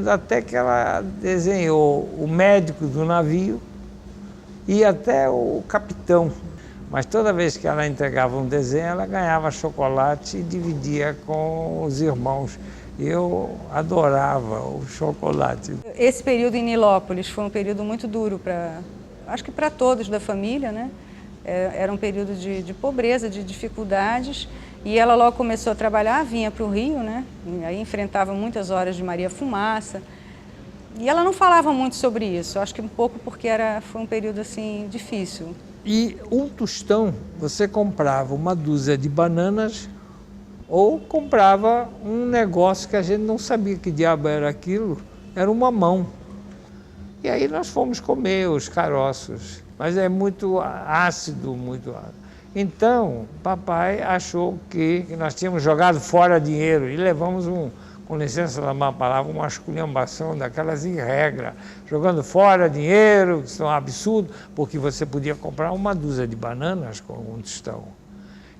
até que ela desenhou o médico do navio e até o capitão. Mas toda vez que ela entregava um desenho, ela ganhava chocolate e dividia com os irmãos. Eu adorava o chocolate. Esse período em Nilópolis foi um período muito duro acho que para todos da família, né? Era um período de pobreza, de dificuldades, e ela logo começou a trabalhar, vinha para o Rio, né? E aí enfrentava muitas horas de Maria Fumaça, e ela não falava muito sobre isso, acho que um pouco porque foi um período assim difícil. E um tostão, você comprava uma dúzia de bananas ou comprava um negócio que a gente não sabia que diabo era aquilo, era uma mamão. E aí nós fomos comer os caroços. Mas é muito ácido, muito ácido. Então, papai achou que nós tínhamos jogado fora dinheiro e levamos com licença da má palavra, uma esculhambação daquelas em regra. Jogando fora dinheiro, isso é um absurdo, porque você podia comprar uma dúzia de bananas com um tostão.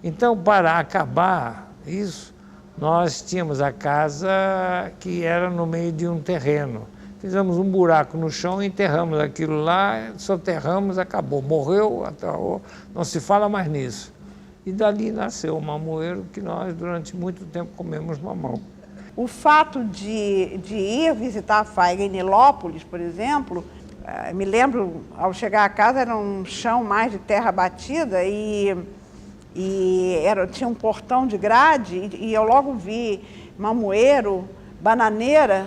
Então, para acabar isso, nós tínhamos a casa que era no meio de um terreno. Fizemos um buraco no chão, enterramos aquilo lá, soterramos, acabou. Morreu, não se fala mais nisso. E dali nasceu o mamoeiro, que nós durante muito tempo comemos mamão. O fato de ir visitar a Faiga em Nilópolis, por exemplo, me lembro, ao chegar a casa era um chão mais de terra batida e tinha um portão de grade e eu logo vi mamoeiro, bananeira.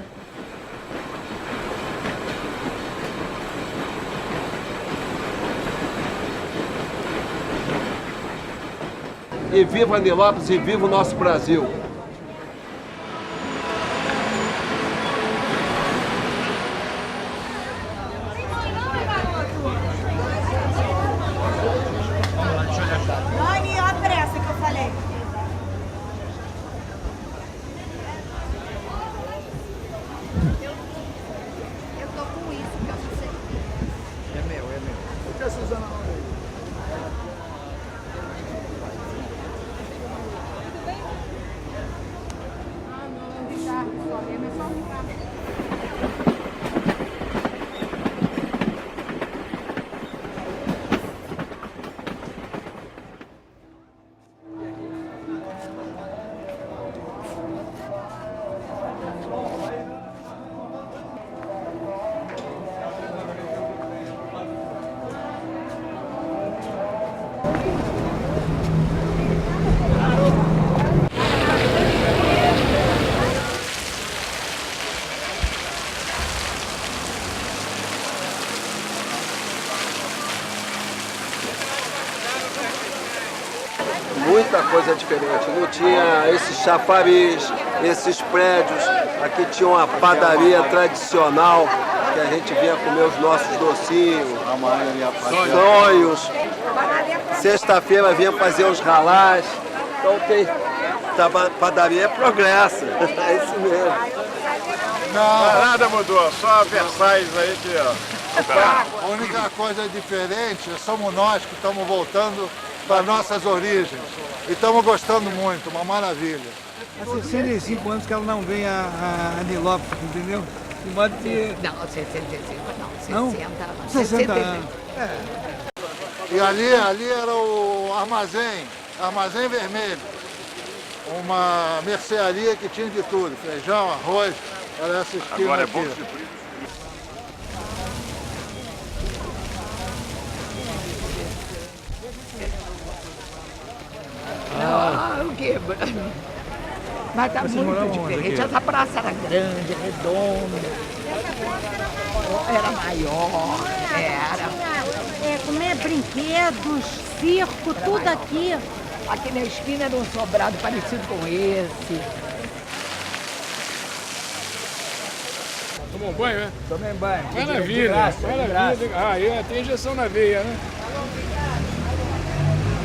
E viva Nilópolis e viva o nosso Brasil! Nani, olha a pressa que eu falei. Eu tô com isso, que eu não sei. É meu. O que a Suzana não veio? Muita coisa diferente, não tinha esses chafaris, esses prédios, aqui tinha uma padaria tradicional, que a gente vinha comer os nossos docinhos, sonhos, sexta-feira vinha fazer os ralás, então padaria é progresso, é isso mesmo. Não, nada mudou, só a Versailles aí que, ó. A única coisa diferente somos nós que estamos voltando para nossas origens. E estamos gostando muito, uma maravilha. Há 65 anos que ela não vem a Nilópolis, entendeu? De modo que... Não, 65 não, 60 anos. 60 anos. É. E ali era o Armazém Vermelho. Uma mercearia que tinha de tudo, feijão, arroz, era essa esquina agora aqui. É bom que o quê? Mas tá muito diferente. Essa praça era grande, redonda. Era maior, era. Comer brinquedos, circo, tudo aqui. Aqui na esquina era um sobrado parecido com esse. Tomou banho, né? Tomei banho. Maravilha, maravilha. Ah, tem injeção na veia, né?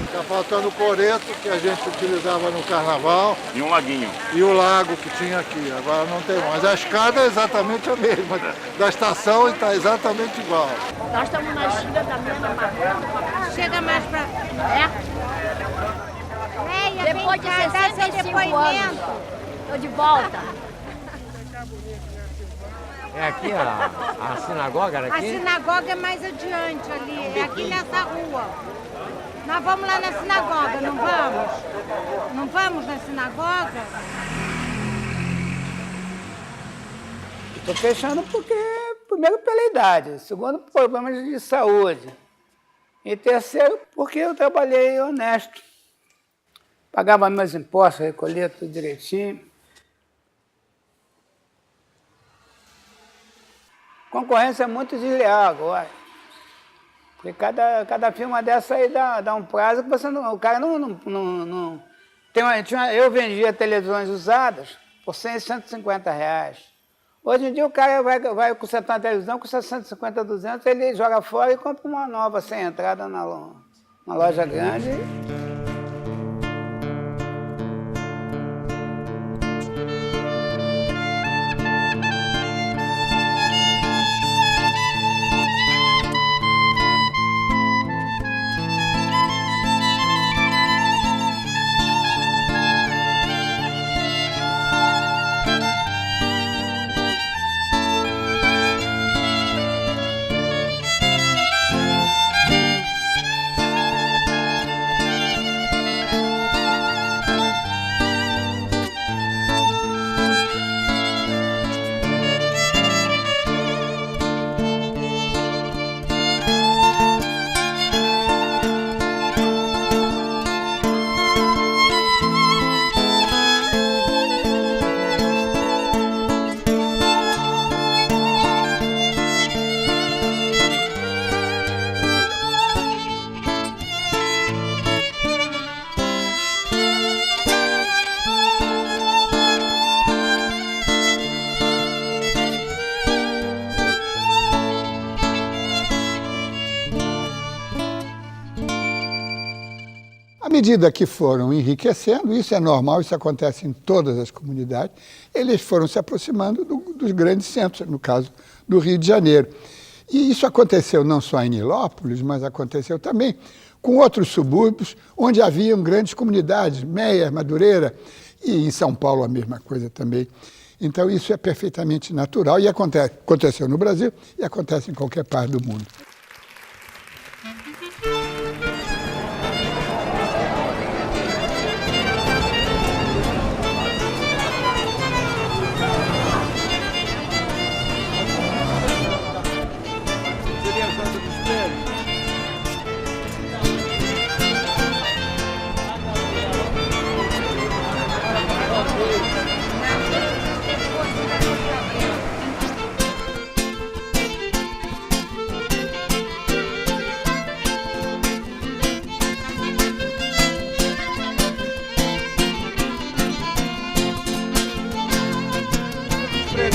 Está faltando o coreto, que a gente utilizava no carnaval. E um laguinho. E o lago que tinha aqui. Agora não tem mais. A escada é exatamente a mesma da estação e está exatamente igual. Nós estamos na esquina da mesma maneira. Chega mais pra... Depois de 65 anos, estou de volta. É aqui a sinagoga? Era A aqui? sinagoga é mais adiante ali, é aqui nessa rua. Nós vamos lá na sinagoga, não vamos? Não vamos na sinagoga? Estou fechando porque, primeiro, pela idade. Segundo, problemas de saúde. E terceiro, porque eu trabalhei honesto. Pagava meus impostos, recolhia tudo direitinho. Concorrência é muito desleal agora. Porque cada firma dessa aí dá um prazo que você não, o cara não eu vendia televisões usadas por 100, 150 reais. Hoje em dia o cara vai consertar uma televisão, custa 150, 200, ele joga fora e compra uma nova sem entrada na loja grande. À medida que foram enriquecendo, isso é normal, isso acontece em todas as comunidades, eles foram se aproximando dos grandes centros, no caso do Rio de Janeiro. E isso aconteceu não só em Nilópolis, mas aconteceu também com outros subúrbios, onde haviam grandes comunidades, Meias, Madureira, e em São Paulo a mesma coisa também. Então isso é perfeitamente natural e aconteceu no Brasil e acontece em qualquer parte do mundo.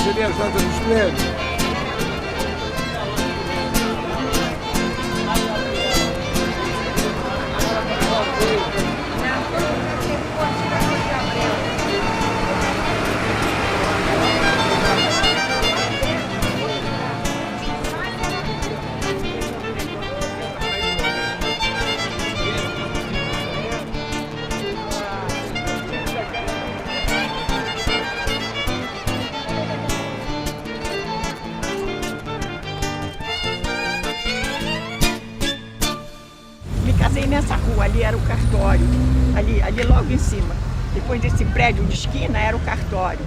Seria a Santa dos Prédios. Nessa rua ali era o cartório, ali logo em cima. Depois desse prédio de esquina era o cartório.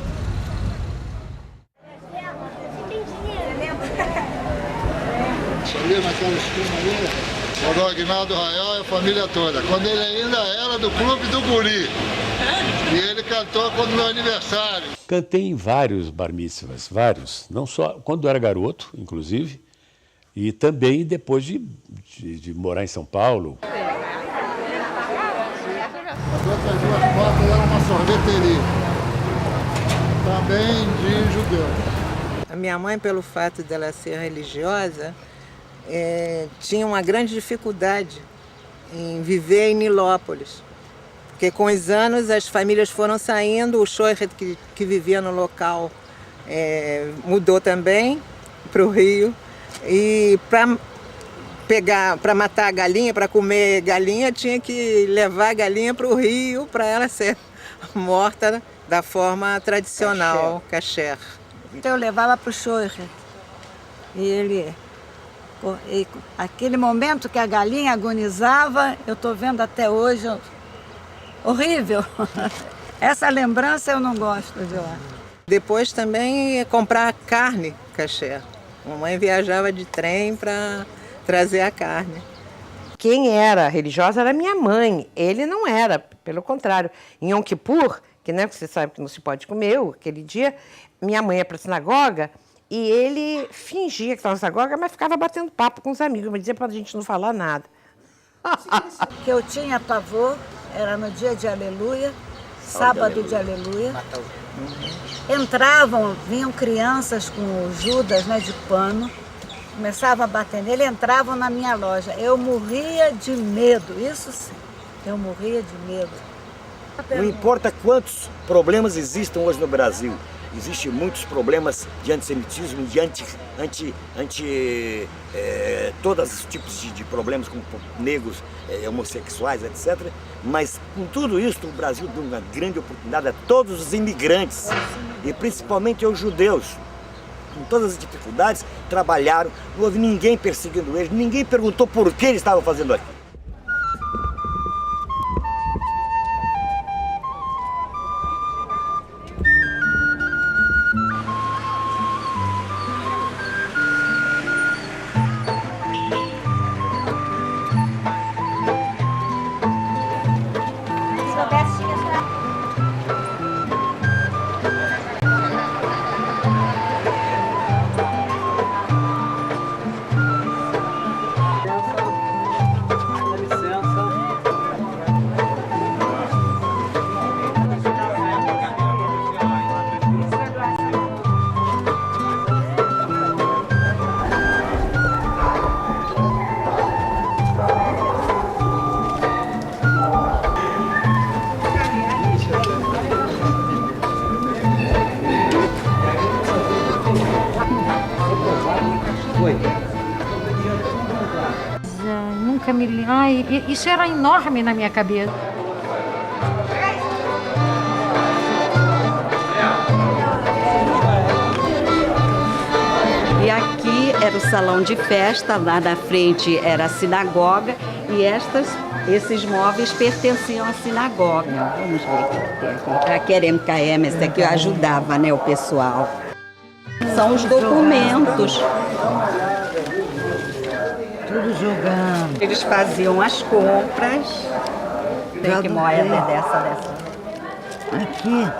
Ali naquela esquina ali, o Aguinaldo Raiol e a família toda. Quando ele ainda era do Clube do Guri. E ele cantou quando meu aniversário. Cantei em vários bar mitzvahs, vários. Não só quando era garoto, inclusive, e também depois de morar em São Paulo. As outras duas portas eram uma sorveteria, também de judeu. minha mãe, pelo fato dela ser religiosa, tinha uma grande dificuldade em viver em Nilópolis. Porque com os anos as famílias foram saindo, o Schoiret que vivia no local mudou também para o Rio. E para matar a galinha, para comer galinha, tinha que levar a galinha para o Rio para ela ser morta da forma tradicional, kasher. Então eu levava para o Schoiret. E aquele momento que a galinha agonizava, eu estou vendo até hoje, horrível. Essa lembrança eu não gosto de lá. Depois também comprar carne kasher. Mamãe viajava de trem para trazer a carne. Quem era religiosa era minha mãe, ele não era, pelo contrário. Em Yom Kippur, que você sabe que não se pode comer, aquele dia, minha mãe ia para a sinagoga e ele fingia que estava na sinagoga, mas ficava batendo papo com os amigos, mas dizia para a gente não falar nada. O que eu tinha pavor era no dia de Aleluia, sábado de Aleluia. Vinham crianças com Judas, de pano, começavam a bater nele, entravam na minha loja. Eu morria de medo, isso sim, eu morria de medo. Não importa quantos problemas existam hoje no Brasil, existem muitos problemas de antissemitismo, de todos os tipos de problemas, como negros, homossexuais, etc. Mas com tudo isso, o Brasil deu uma grande oportunidade a todos os imigrantes, e principalmente aos judeus. Com todas as dificuldades, trabalharam, não houve ninguém perseguindo eles, ninguém perguntou por que eles estavam fazendo aquilo. Nunca me... Ai, isso era enorme na minha cabeça. E aqui era o salão de festa, lá na frente era a sinagoga e esses móveis pertenciam à sinagoga. Vamos ver o que tem aqui. A Kerem Kaem, esse aqui ajudava, o pessoal. São os documentos. Tudo jogando. Eles faziam as compras. Tem que moeda dessa. Aqui,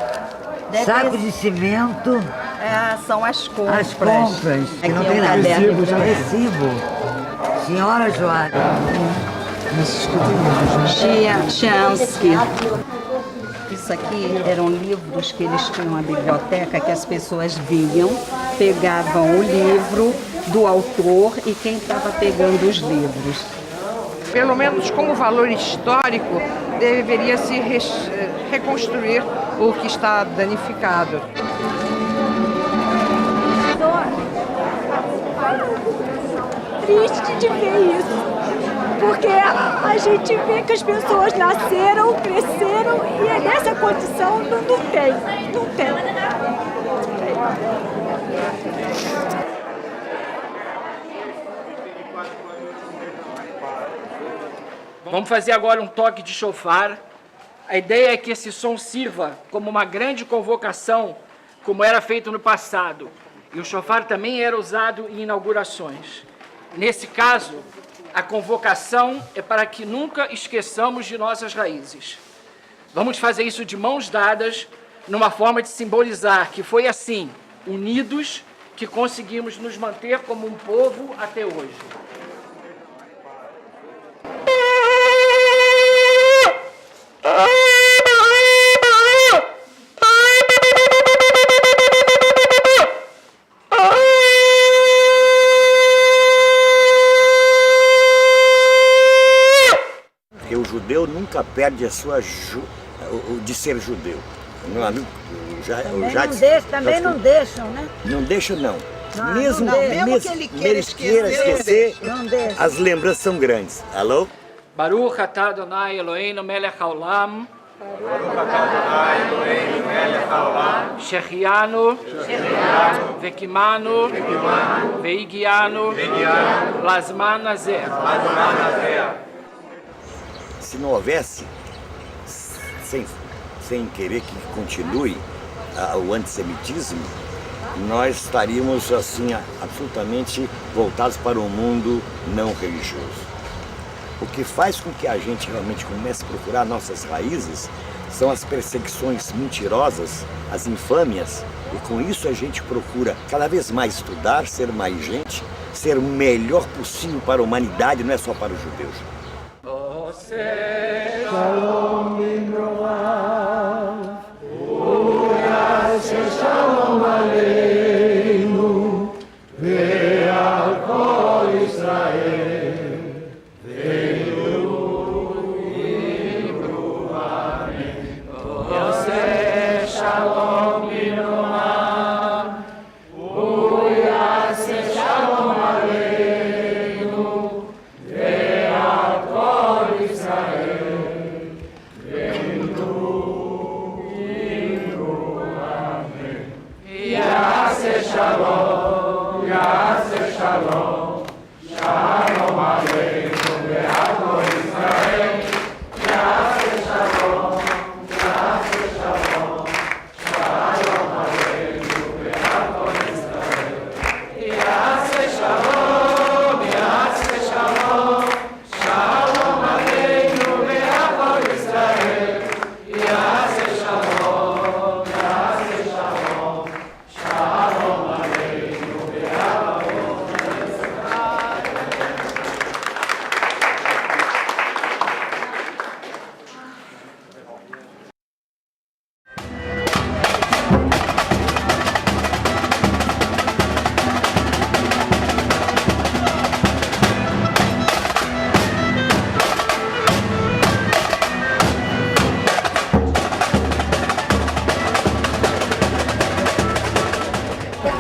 saco de cimento. São as compras. As compras. Aqui não tem recibo. Senhora Joana. Chansky. Isso aqui eram livros que eles tinham na biblioteca, que as pessoas vinham, pegavam o livro do autor e quem estava pegando os livros. Pelo menos como valor histórico, deveria se reconstruir o que está danificado. Triste de ver isso, porque a gente vê que as pessoas nasceram, cresceram e nessa condição não tem. Vamos fazer agora um toque de chofar. A ideia é que esse som sirva como uma grande convocação, como era feito no passado. E o chofar também era usado em inaugurações. Nesse caso, a convocação é para que nunca esqueçamos de nossas raízes. Vamos fazer isso de mãos dadas, numa forma de simbolizar que foi assim, unidos, que conseguimos nos manter como um povo até hoje. judeu nunca perde a sua de ser judeu. Meu amigo, Também não deixam, né? Não deixam, não. Não, Mesmo não deixa. mesmo que ele queira esquecer, as lembranças são grandes. Alô? Baruch atah Adonai Eloheinu melech haolam. שהחיינו וקימנו והגיענו לזמן הזה. Se não houvesse, sem querer que continue o antissemitismo, nós estaríamos assim absolutamente voltados para um mundo não religioso. O que faz com que a gente realmente comece a procurar nossas raízes são as perseguições mentirosas, as infâmias, e com isso a gente procura cada vez mais estudar, ser mais gente, ser o melhor possível para a humanidade, não é só para os judeus.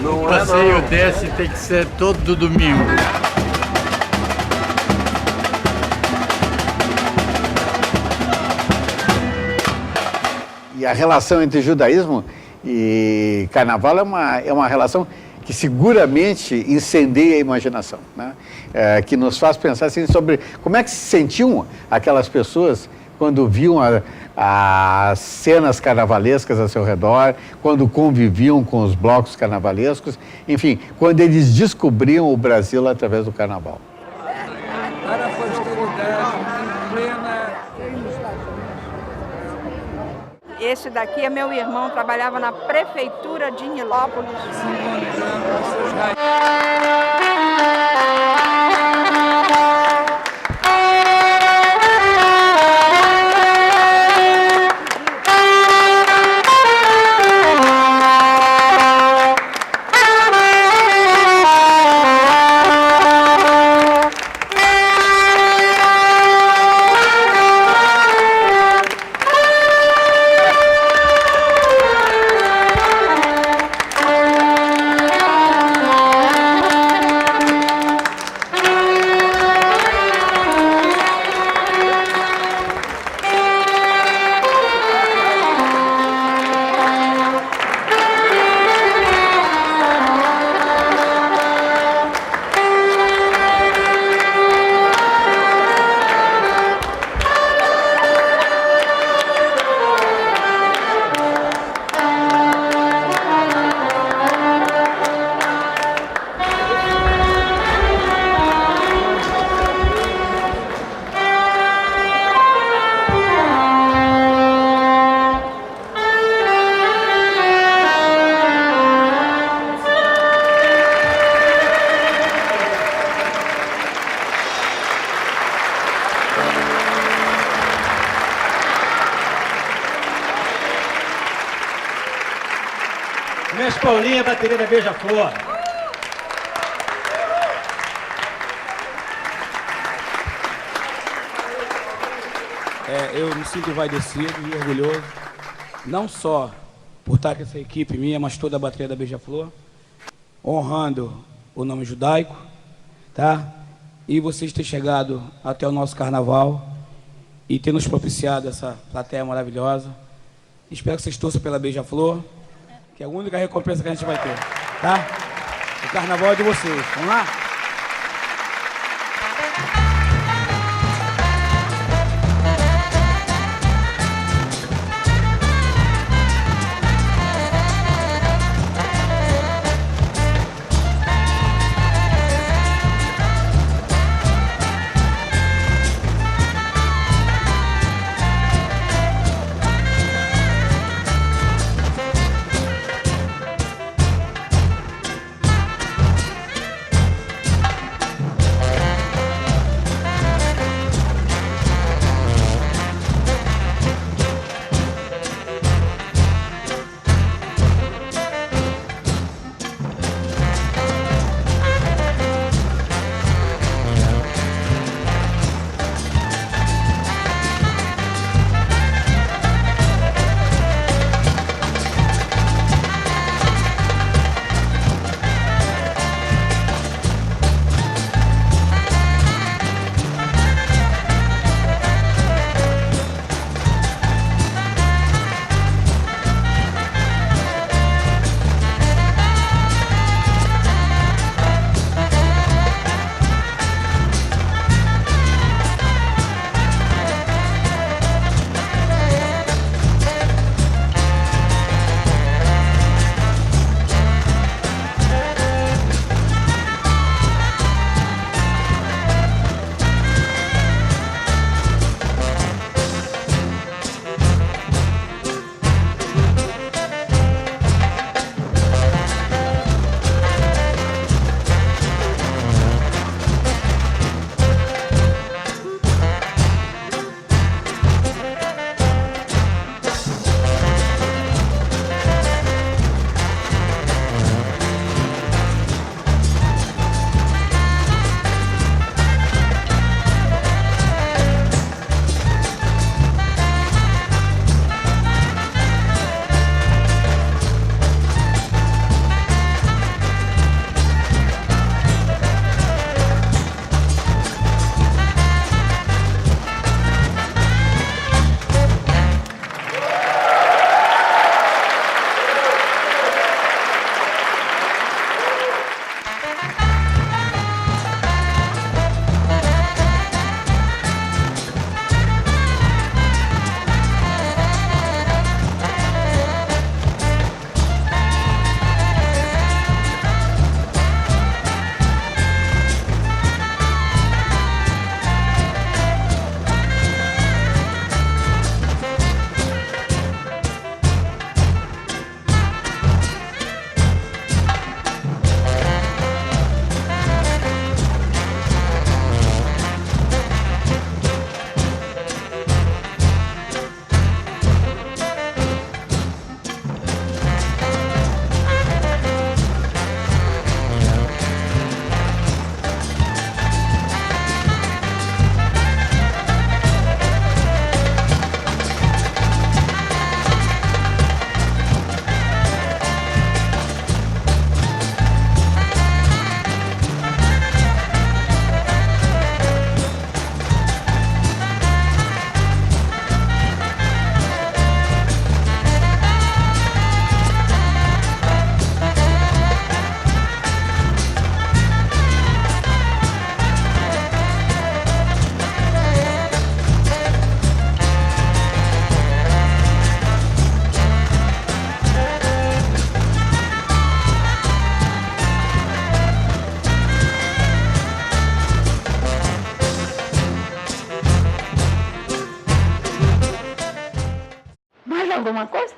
O passeio desse tem que ser todo domingo. E a relação entre judaísmo e carnaval é uma relação que seguramente incendeia a imaginação, né? Que nos faz pensar assim, sobre como é que se sentiam aquelas pessoas quando viam as cenas carnavalescas ao seu redor, quando conviviam com os blocos carnavalescos, enfim, quando eles descobriam o Brasil através do carnaval. Para a posteridade, em plena... Esse daqui é meu irmão, trabalhava na prefeitura de Nilópolis. Mestre Paulinha, bateria da Beija-Flor. eu me sinto envaidecido e orgulhoso, não só por estar com essa equipe minha, mas toda a bateria da Beija-Flor, honrando o nome judaico, tá? E vocês terem chegado até o nosso carnaval e ter nos propiciado essa plateia maravilhosa. Espero que vocês torçam pela Beija-Flor, que é a única recompensa que a gente vai ter, tá? O carnaval é de vocês. Vamos lá? Mais alguma coisa?